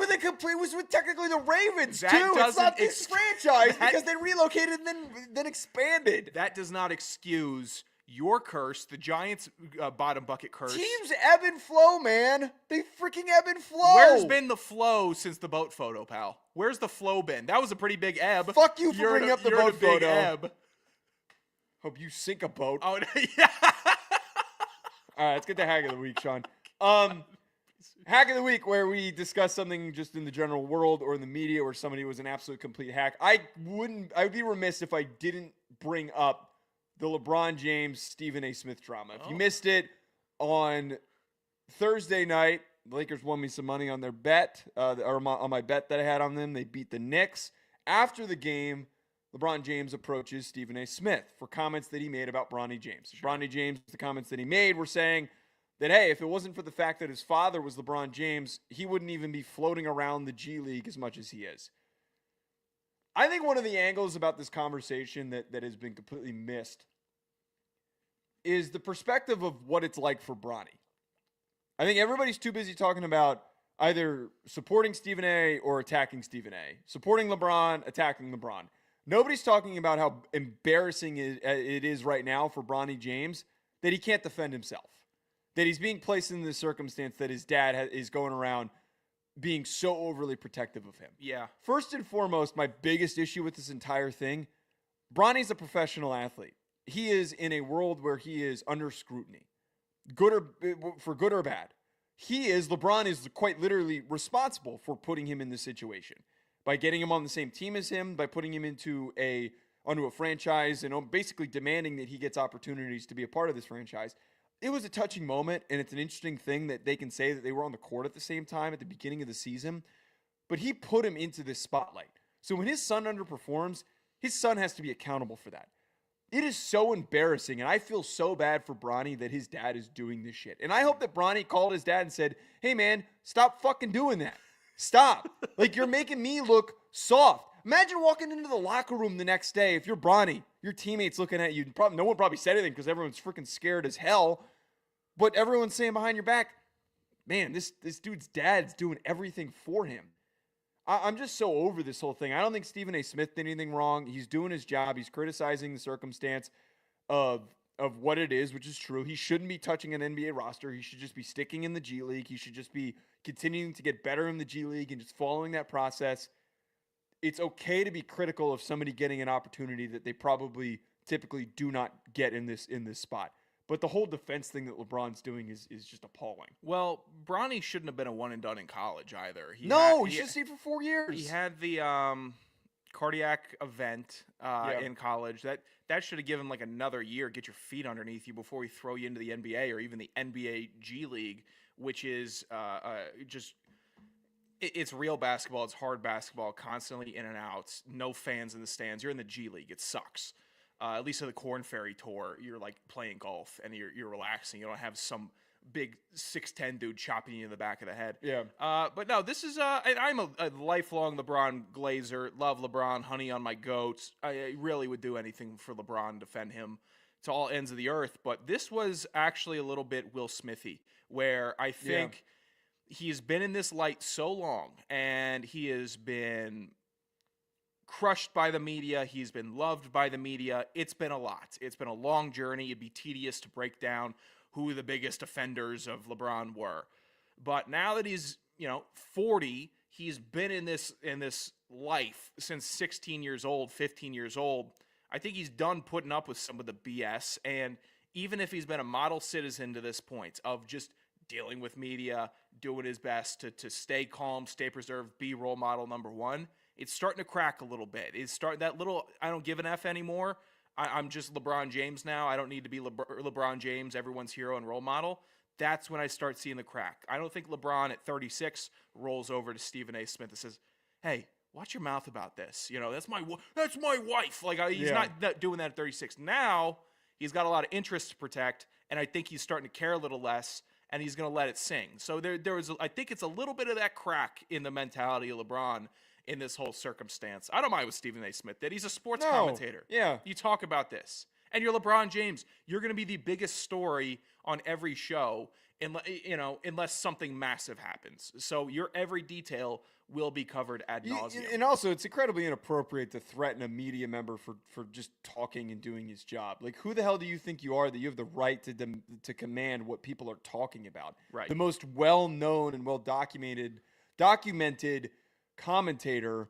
with technically the Ravens That too. It's doesn't not this franchise that- because they relocated and then expanded. That does not excuse your curse, the Giants' bottom bucket curse. Teams ebb and flow, man. They freaking ebb and flow. Where's been the flow since the boat photo, pal? Where's the flow been? That was a pretty big ebb. Fuck you for You're in bringing a- up the you're in boat a big photo. Ebb. Hope you sink a boat. Oh yeah. All right, let's get to Hack of the Week, Sean. Hack of the Week, where we discuss something just in the general world or in the media where somebody was an absolute complete hack. I would be remiss if I didn't bring up the LeBron James, Stephen A. Smith drama. If you missed it on Thursday night, the Lakers won me some money on their bet, on my bet that I had on them. They beat the Knicks. After the game, LeBron James approaches Stephen A. Smith for comments that he made about Bronny James. Bronny James, the comments that he made were saying that, hey, if it wasn't for the fact that his father was LeBron James, he wouldn't even be floating around the G League as much as he is. I think one of the angles about this conversation that has been completely missed is the perspective of what it's like for Bronny. I think everybody's too busy talking about either supporting Stephen A. or attacking Stephen A. Supporting LeBron, attacking LeBron. Nobody's talking about how embarrassing it is right now for Bronny James that he can't defend himself. That he's being placed in the circumstance that his dad is going around being so overly protective of him. Yeah. First and foremost, my biggest issue with this entire thing, Bronny's a professional athlete. He is in a world where he is under scrutiny, for good or bad. LeBron is quite literally responsible for putting him in this situation by getting him on the same team as him, by putting him onto a franchise and basically demanding that he gets opportunities to be a part of this franchise. It was a touching moment, and it's an interesting thing that they can say that they were on the court at the same time at the beginning of the season, but he put him into this spotlight. So when his son underperforms, his son has to be accountable for that. It is so embarrassing, and I feel so bad for Bronny that his dad is doing this shit. And I hope that Bronny called his dad and said, hey, man, stop fucking doing that. Stop. Like, you're making me look soft. Imagine walking into the locker room the next day. If you're Bronny, your teammates looking at you. No one probably said anything because everyone's freaking scared as hell. But everyone's saying behind your back, man, this dude's dad's doing everything for him. I'm just so over this whole thing. I don't think Stephen A. Smith did anything wrong. He's doing his job. He's criticizing the circumstance of what it is, which is true. He shouldn't be touching an NBA roster. He should just be sticking in the G League. He should just be continuing to get better in the G League and just following that process. It's okay to be critical of somebody getting an opportunity that they probably typically do not get in this spot. But the whole defense thing that LeBron's doing is just appalling. Well, Bronny shouldn't have been a one and done in college either. He should have stayed for 4 years. He had the cardiac event in college. That should have given him like another year, get your feet underneath you before we throw you into the NBA or even the NBA G League, which is it's real basketball. It's hard basketball, constantly in and out. No fans in the stands. You're in the G League. It sucks. At least at the Korn Ferry Tour, you're like playing golf and you're relaxing. You don't have some big 6'10" dude chopping you in the back of the head. Yeah. But no, this is and I'm a lifelong LeBron glazer. Love LeBron, honey on my goats. I really would do anything for LeBron, defend him to all ends of the earth. But this was actually a little bit Will Smithy, where I think he's been in this light so long and he has been crushed by the media. He's been loved by the media. It's been a lot. It's been a long journey. It'd be tedious to break down who the biggest offenders of LeBron were. But now that he's, 40, he's been in this life since 16 years old, 15 years old. I think he's done putting up with some of the BS. And even if he's been a model citizen to this point of just dealing with media, doing his best to stay calm, stay preserved, be role model number one, it's starting to crack a little bit. It's starting that little, I don't give an F anymore. I'm just LeBron James now. I don't need to be LeBron James, everyone's hero and role model. That's when I start seeing the crack. I don't think LeBron at 36 rolls over to Stephen A. Smith and says, hey, watch your mouth about this. That's my wife. Like, he's not doing that at 36. Now, he's got a lot of interests to protect, and I think he's starting to care a little less, and he's going to let it sing. So I think it's a little bit of that crack in the mentality of LeBron in this whole circumstance. I don't mind what Stephen A. Smith did. He's a sports commentator. Yeah. You talk about this. And you're LeBron James. You're going to be the biggest story on every show, unless something massive happens. So your every detail will be covered ad nauseum. And also, it's incredibly inappropriate to threaten a media member for just talking and doing his job. Like, who the hell do you think you are that you have the right to command what people are talking about? Right. The most well-known and well-documented commentator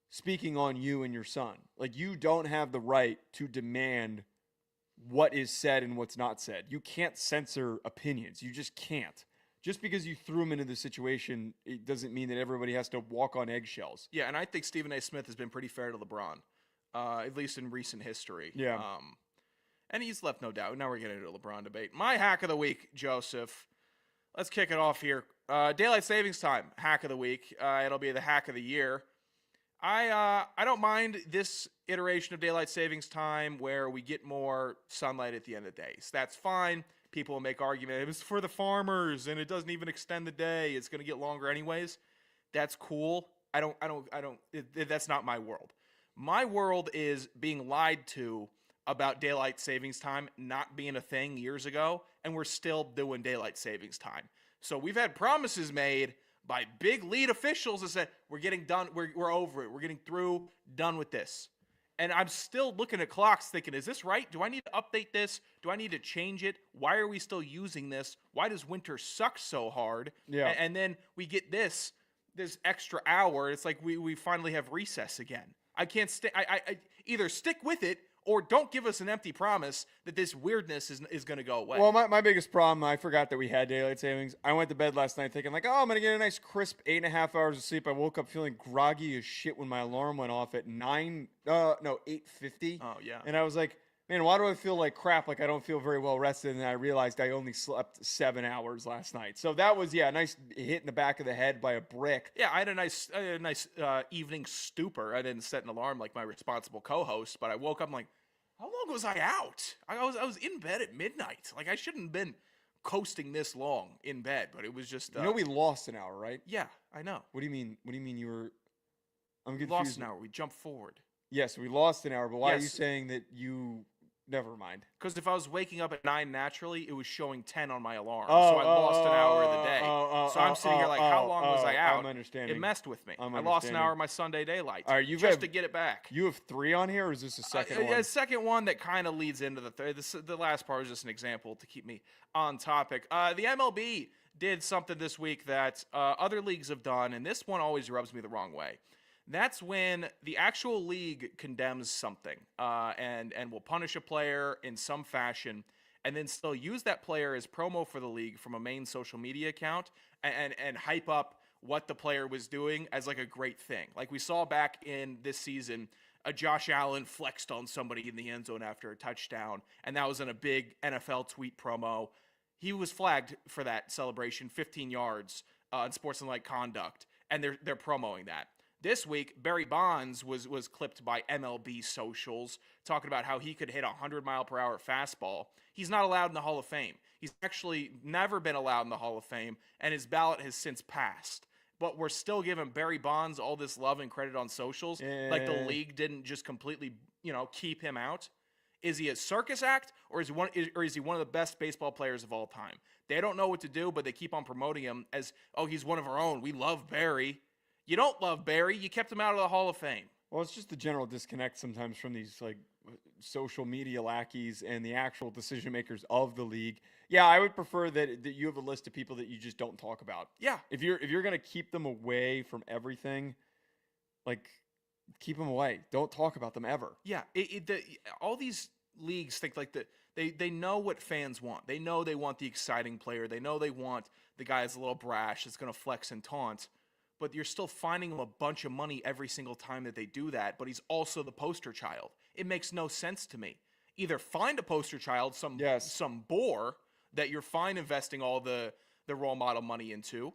speaking on you and your son. Like, you don't have the right to demand what is said and what's not said. You can't censor opinions. You just can't. Just because you threw him into the situation, it doesn't mean that everybody has to walk on eggshells. Yeah, and I think Stephen A. Smith has been pretty fair to LeBron, at least in recent history. Yeah. And he's left no doubt. Now we're getting into a LeBron debate. My hack of the week, Joseph. Let's kick it off here. Daylight savings time, hack of the week. It'll be the hack of the year. I don't mind this iteration of daylight savings time where we get more sunlight at the end of the day. So that's fine. People will make argument. It's for the farmers and it doesn't even extend the day. It's going to get longer anyways. That's cool. That's not my world. My world is being lied to about daylight savings time not being a thing years ago, and we're still doing daylight savings time. So we've had promises made by big lead officials that said, we're getting done, we're over it, we're getting through, done with this. And I'm still looking at clocks thinking, is this right? Do I need to update this? Do I need to change it? Why are we still using this? Why does winter suck so hard? Yeah. And then we get this extra hour. It's like we finally have recess again. I can't stay. I either stick with it or don't give us an empty promise that this weirdness is going to go away. Well, my biggest problem, I forgot that we had daylight savings. I went to bed last night thinking like, I'm going to get a nice crisp 8.5 hours of sleep. I woke up feeling groggy as shit when my alarm went off at 8:50. Oh, yeah. And I was like, man, why do I feel like crap? Like I don't feel very well rested. And then I realized I only slept 7 hours last night. So that was, a nice hit in the back of the head by a brick. Yeah, I had a nice evening stupor. I didn't set an alarm like my responsible co-host, but I woke up like, How long was I out? I was in bed at midnight. Like, I shouldn't have been coasting this long in bed, but it was just. We lost an hour, right? Yeah, I know. What do you mean? What do you mean you were? I'm We confused. lost an hour. We jumped forward. Yes, we lost an hour, but why are you Yes. saying that you? Never mind. Because if I was waking up at 9 naturally, it was showing 10 on my alarm. So I lost an hour of the day. So I'm sitting here like, how long was I out? I'm understanding. It messed with me. I'm I lost an understanding. hour of my Sunday daylight All right, just to get it back. You have 3 on here, or is this a second one? A second one that kind of leads into the third. The last part is just an example to keep me on topic. The MLB did something this week that other leagues have done, and this one always rubs me the wrong way. That's when the actual league condemns something and will punish a player in some fashion and then still use that player as promo for the league from a main social media account and hype up what the player was doing as like a great thing. Like we saw back in this season, Josh Allen flexed on somebody in the end zone after a touchdown, and that was in a big NFL tweet promo. He was flagged for that celebration, 15 yards unsportsmanlike conduct, and they're promoting that. This week, Barry Bonds was clipped by MLB socials talking about how he could hit a 100-mile-per-hour fastball. He's not allowed in the Hall of Fame. He's actually never been allowed in the Hall of Fame, and his ballot has since passed. But we're still giving Barry Bonds all this love and credit on socials, like the league didn't just completely, keep him out. Is he a circus act, or is he one of the best baseball players of all time? They don't know what to do, but they keep on promoting him as, oh, he's one of our own. We love Barry. You don't love Barry. You kept him out of the Hall of Fame. Well, it's just the general disconnect sometimes from these like social media lackeys and the actual decision makers of the league. Yeah, I would prefer that you have a list of people that you just don't talk about. Yeah. If you're gonna keep them away from everything, like keep them away. Don't talk about them ever. Yeah. All these leagues think like that. They know what fans want. They know they want the exciting player. They know they want the guy that's a little brash, that's gonna flex and taunt. But you're still finding him a bunch of money every single time that they do that, but he's also the poster child. It makes no sense to me. Either find a poster child, some bore that you're fine investing all the role model money into,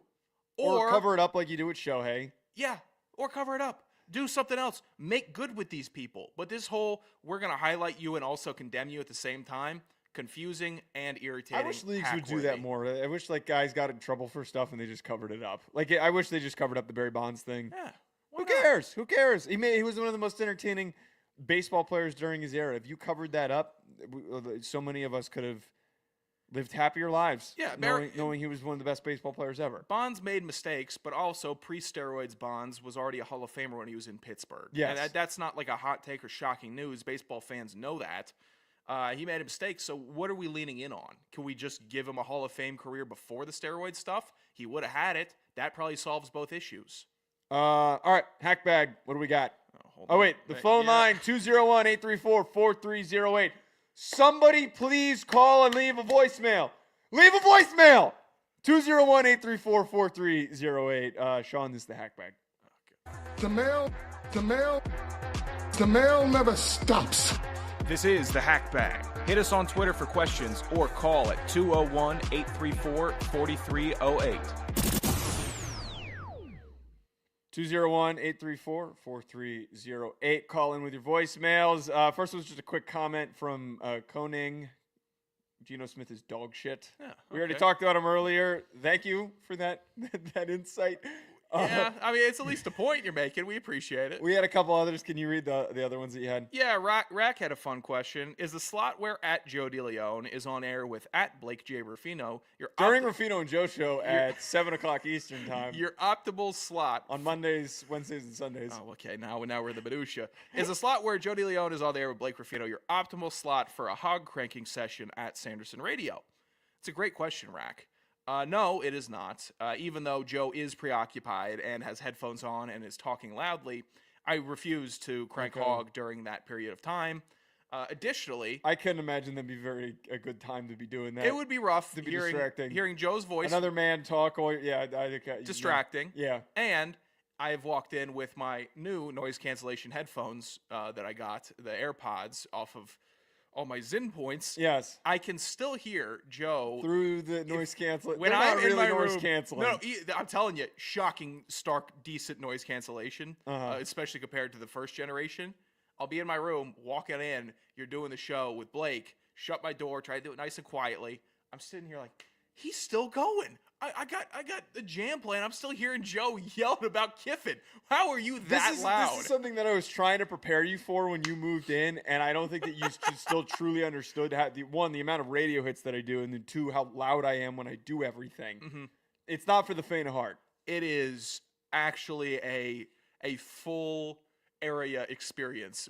or cover it up like you do with Shohei. Yeah, or cover it up. Do something else. Make good with these people. But this whole, we're going to highlight you and also condemn you at the same time, confusing and irritating. I wish leagues would do that more. I wish guys got in trouble for stuff and they just covered it up. I wish they just covered up the Barry Bonds thing. Yeah. Who cares? Who cares? He was one of the most entertaining baseball players during his era. If you covered that up, so many of us could have lived happier lives. Yeah, knowing he was one of the best baseball players ever. Bonds made mistakes, but also pre-steroids Bonds was already a Hall of Famer when he was in Pittsburgh. Yes. And that's not like a hot take or shocking news. Baseball fans know that. He made a mistake, so what are we leaning in on? Can we just give him a Hall of Fame career before the steroid stuff? He would have had it. That probably solves both issues. All right, Hackbag, what do we got? Wait, the phone line, 201-834-4308. Somebody please call and leave a voicemail. Leave a voicemail! 201-834-4308. Sean, this is the Hackbag. The mail never stops. This is the Hackbag. Hit us on Twitter for questions or call at 201-834-4308. 201-834-4308. Call in with your voicemails. First was just a quick comment from Koning. Geno Smith is dog shit. Yeah, We already talked about him earlier. Thank you for that insight. Yeah, I mean, it's at least a point you're making. We appreciate it. We had a couple others. Can you read the other ones that you had? Yeah, Rack had a fun question. Is the slot where at Joe DeLeone is on air with at Blake J. Ruffino during Ruffino and Joe show at 7 o'clock Eastern time? Your optimal slot on Mondays, Wednesdays, and Sundays. Oh, okay. Now we're in the minutia. Is the slot where Joe DeLeone is on the air with Blake Ruffino your optimal slot for a hog cranking session at Sanderson Radio? It's a great question, Rack. No, it is not. Even though Joe is preoccupied and has headphones on and is talking loudly, I refuse to crank hog during that period of time. Additionally, I couldn't imagine that'd be a good time to be doing that. It would be rough to be distracting. Hearing Joe's voice. Another man talk. I think distracting. Yeah. And I've walked in with my new noise cancellation headphones that I got, the AirPods, off of all my Zen points. Yes. I can still hear Joe through the noise canceling. When I'm I'm really in my noise room, canceling. No, I'm telling you, shocking, stark, decent noise cancellation, especially compared to the first generation. I'll be in my room, walking in. You're doing the show with Blake. Shut my door. Try to do it nice and quietly. I'm sitting here like, he's still going. I got the jam playing. I'm still hearing Joe yelling about Kiffin. How are you that loud? This is something that I was trying to prepare you for when you moved in, and I don't think that you still truly understood how the amount of radio hits that I do, and then two, how loud I am when I do everything. Mm-hmm. It's not for the faint of heart. It is actually a full area experience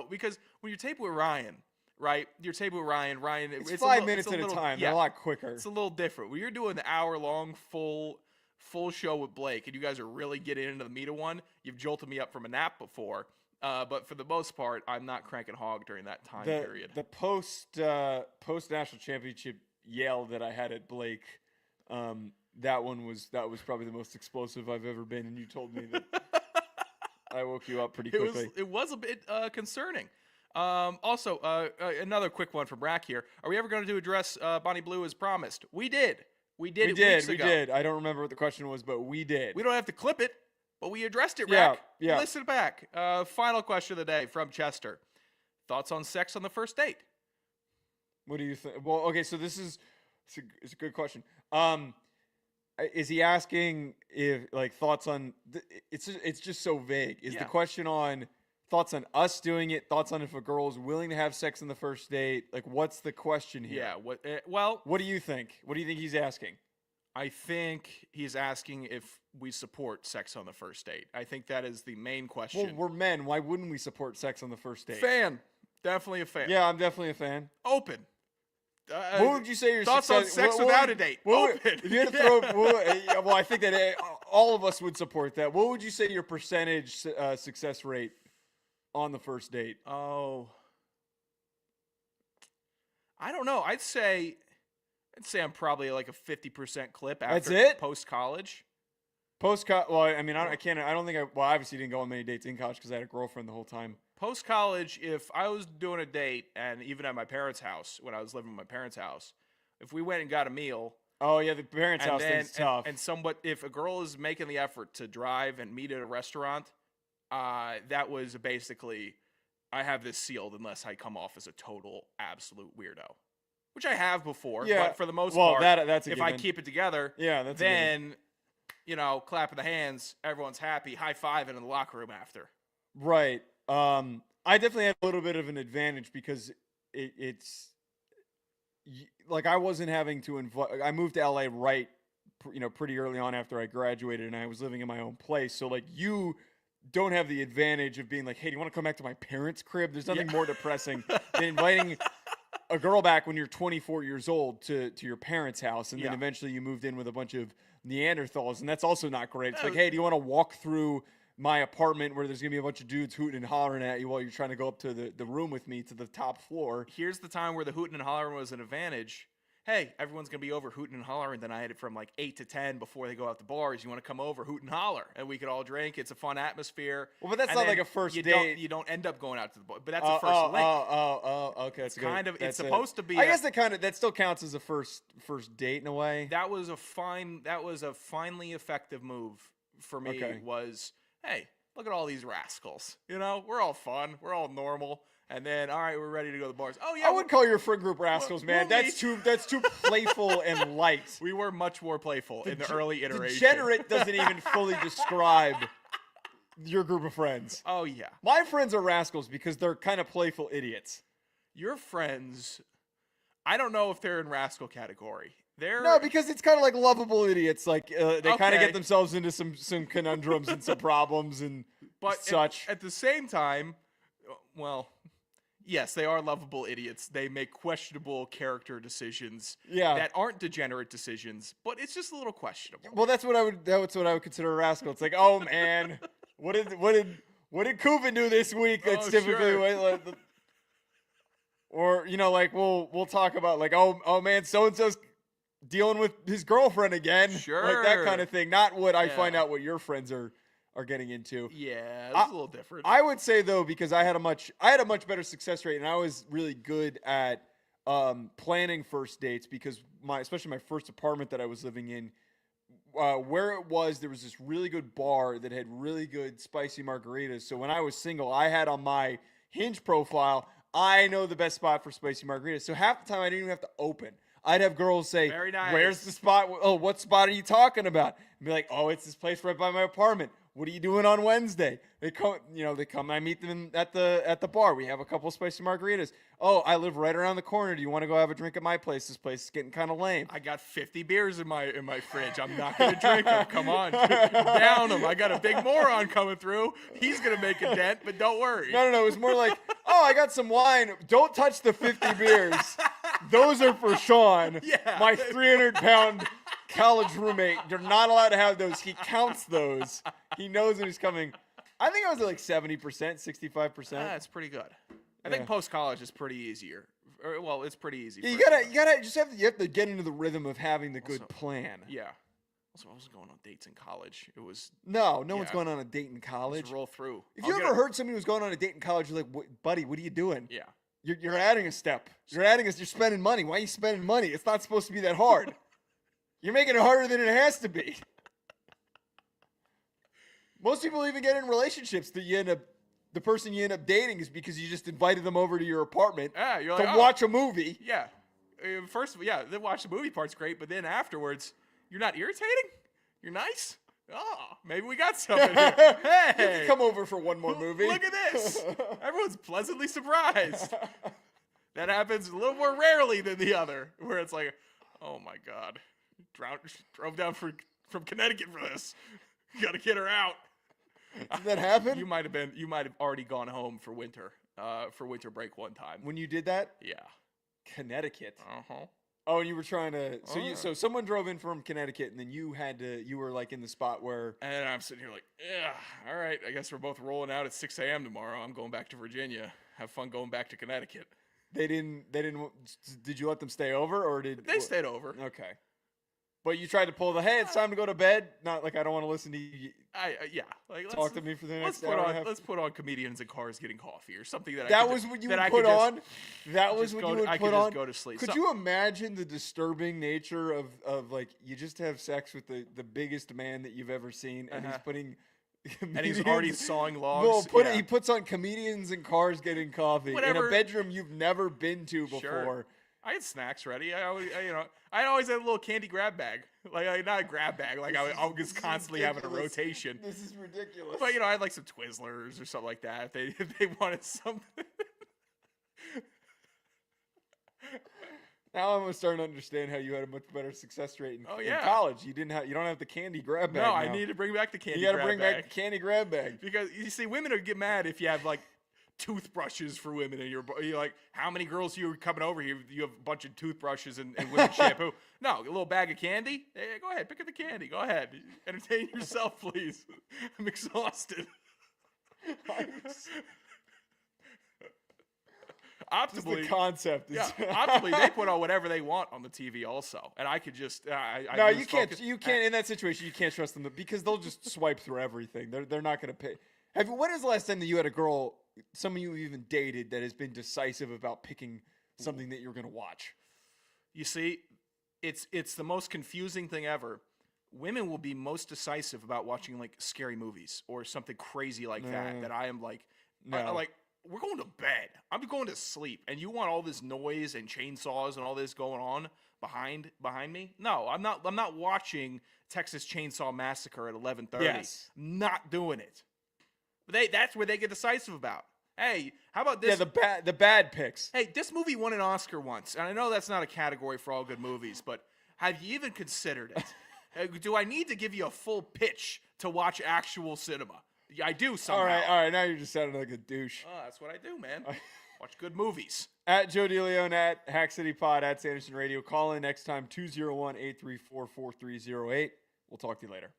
because when you're taping with Ryan, right? You're taping with Ryan. It's 5 minutes at a time. Yeah, they're a lot quicker. It's a little different. When you're doing the hour-long full show with Blake, and you guys are really getting into the meat of one, you've jolted me up from a nap before. But for the most part, I'm not cranking hog during that time period. The post national championship yell that I had at Blake, that was probably the most explosive I've ever been, and you told me that I woke you up pretty quickly. It was a bit concerning. Also, another quick one from Rack here. Are we ever going to address Bonnie Blue as promised? We did. We did. I don't remember what the question was, but we did. We don't have to clip it, but we addressed it, Rack. Yeah. Listen back. Final question of the day from Chester. Thoughts on sex on the first date? What do you think? Well, okay, so it's a good question. Is he asking if thoughts on? It's just so vague. Is the question on thoughts on us doing it? Thoughts on if a girl is willing to have sex on the first date? What's the question here? Yeah. What do you think? What do you think he's asking? I think he's asking if we support sex on the first date. I think that is the main question. Well, we're men. Why wouldn't we support sex on the first date? Fan. Definitely a fan. Yeah, I'm definitely a fan. Open. What would you say your thoughts on sex without a date? Open. If you had to throw, well, I think that all of us would support that. What would you say your percentage success rate on the first date? Oh, I don't know. I'd say I'm probably like a 50% clip after post-college. Well, I mean, I obviously didn't go on many dates in college because I had a girlfriend the whole time. Post-college, if I was doing a date, and even at my parents' house, when I was living in my parents' house, if we went and got a meal. Oh, yeah, the parents' house thing's tough. And if a girl is making the effort to drive and meet at a restaurant, that was basically, I have this sealed unless I come off as a total absolute weirdo. Which I have before, but for the most part, that's if I keep it together, then, clapping the hands, everyone's happy, high-fiving in the locker room after. Right. I definitely had a little bit of an advantage because it's like I wasn't having to I moved to LA pretty early on after I graduated, and I was living in my own place. So you don't have the advantage of being like, hey, do you want to come back to my parents' crib? There's nothing more depressing than inviting a girl back when you're 24 years old to your parents' house, and then eventually you moved in with a bunch of Neanderthals, and that's also not great. It's like, hey, do you want to walk through my apartment where there's going to be a bunch of dudes hooting and hollering at you while you're trying to go up to the room with me to the top floor? Here's the time where the hooting and hollering was an advantage. Hey, everyone's going to be over hooting and hollering tonight from 8 to 10 before they go out to bars. You want to come over, hoot and holler, and we could all drink. It's a fun atmosphere. Well, but that's not like a first date. You don't end up going out to the bar, but that's a first link. Okay. It's kind of, it's supposed to be. I guess that still counts as a first date in a way. That was a finely effective move for me. Was, hey, look at all these rascals. We're all fun. We're all normal. And then, all right, we're ready to go to the bars. Oh yeah, I wouldn't call your friend group rascals, man. That's too playful and light. We were much more playful in the early iteration. Degenerate doesn't even fully describe your group of friends. Oh yeah, my friends are rascals because they're kind of playful idiots. Your friends, I don't know if they're in rascal category. No, because it's kind of like lovable idiots. They kind of get themselves into some conundrums and some problems and such. At the same time, well. Yes, they are lovable idiots. They make questionable character decisions that aren't degenerate decisions, but it's just a little questionable. Well, that's what I would consider a rascal. It's like, oh man, what did Kuban do this week? That's typically or we'll talk about oh man, so and so's dealing with his girlfriend again, that kind of thing. Not what I find out what your friends are getting into. Yeah, it's a little different. I would say though, because I had a much better success rate, and I was really good at planning first dates because especially my first apartment that I was living in, where it was, there was this really good bar that had really good spicy margaritas. So when I was single, I had on my Hinge profile, I know the best spot for spicy margaritas. So half the time I didn't even have to open. I'd have girls say, Very nice. Where's the spot? Oh, what spot are you talking about? And be like, oh, it's this place right by my apartment. What are you doing on Wednesday? They come, I meet them at the bar. We have a couple of spicy margaritas. Oh, I live right around the corner. Do you want to go have a drink at my place? This place is getting kind of lame. I got 50 beers in my fridge. I'm not going to drink them. Come on. Down them. I got a big moron coming through. He's going to make a dent, but don't worry. No. It was more like, oh, I got some wine. Don't touch the 50 beers. Those are for Sean, Yeah. my 300-pound college roommate. You're not allowed to have those. He counts those. He knows when he's coming. I think I was at like 70%, 65%. That's pretty good. I think post-college is pretty easier. Well, it's pretty easy. Yeah, for you everyone. you have to get into the rhythm of having the good plan. Yeah. Also, I wasn't going on dates in college. It was No one's going on a date in just college. roll through. If you ever heard somebody who's going on a date in college, you're like, buddy, what are you doing? Yeah. You're adding a step. You're spending money. Why are you spending money? It's not supposed to be that hard. You're making it harder than it has to be. Most people even get in relationships that the person you end up dating is because you just invited them over to your apartment Yeah, you're to like, watch a movie. Yeah. First, the watch the movie part's great, but then afterwards, you're not irritating? You're nice? Oh, maybe we got something here. You Hey, can come over for one more movie. look at this. Everyone's pleasantly surprised. That happens a little more rarely than the other, where it's like, oh my God, drove down from Connecticut for this. Got to get her out. Did that happen? You might have already gone home for winter break one time. When you did that? Yeah. Connecticut. Uh-huh. Oh, and you were trying to. So someone drove in from Connecticut, and then you were like in the spot where. And I'm sitting here like, yeah, all right. I guess we're both rolling out at 6 a.m. tomorrow. I'm going back to Virginia. Have fun going back to Connecticut. They didn't. Did you let them stay over, or did They stayed over. Okay. But you tried to pull the, hey, it's time to go to bed. Not like I don't want to listen to you Yeah. Like, talk to me for the next hour and a half. Let's put on comedians in cars getting coffee or something That was what you would put on? That was what you would put on? I could just go to sleep. Could you imagine the disturbing nature of like, you just have sex with the biggest man that you've ever seen, and he's putting and he's already sawing logs. Well, he puts on comedians in cars getting coffee in Whatever. a bedroom you've never been to before. Sure. I had snacks ready. I always had a little candy grab bag. Like not a grab bag. Like I was constantly having a rotation. This is ridiculous. But I had like some Twizzlers or something like that. If they wanted something. Now I'm starting to understand how you had a much better success rate in college. You don't have the candy grab bag. No, now. I need to bring back the candy. You got to grab bring bag. back the candy grab bag. Because you see, women are get mad if you have like toothbrushes for women, and you're like, how many girls you coming over here? You have a bunch of toothbrushes and women's shampoo. No, a little bag of candy. Hey, go ahead, pick up the candy. Go ahead, entertain yourself, please. I'm exhausted. Optimally, the concept is optimally they put on whatever they want on the TV also, and I could just no, you can't. You can't in that situation. You can't trust them because they'll just swipe through everything. They're not going to pay. When is the last time that you had a girl, some of you even dated, that has been decisive about picking something that you're going to watch? You see, it's the most confusing thing ever. Women will be most decisive about watching like scary movies or something crazy like that. That I am like, like we're going to bed. I'm going to sleep, and you want all this noise and chainsaws and all this going on behind me? No, I'm not. I'm not watching Texas Chainsaw Massacre at 11:30. Yes. Not doing it. That's where they get decisive about. Hey, how about this? Yeah, the bad picks. Hey, this movie won an Oscar once, and I know that's not a category for all good movies, but have you even considered it? Do I need to give you a full pitch to watch actual cinema? I do somehow. All right. Now you're just sounding like a douche. Oh, that's what I do, man. Watch good movies. At Joe DeLeone, at Hack City Pod, at Sanderson Radio. Call in next time, 201-834-4308. We'll talk to you later.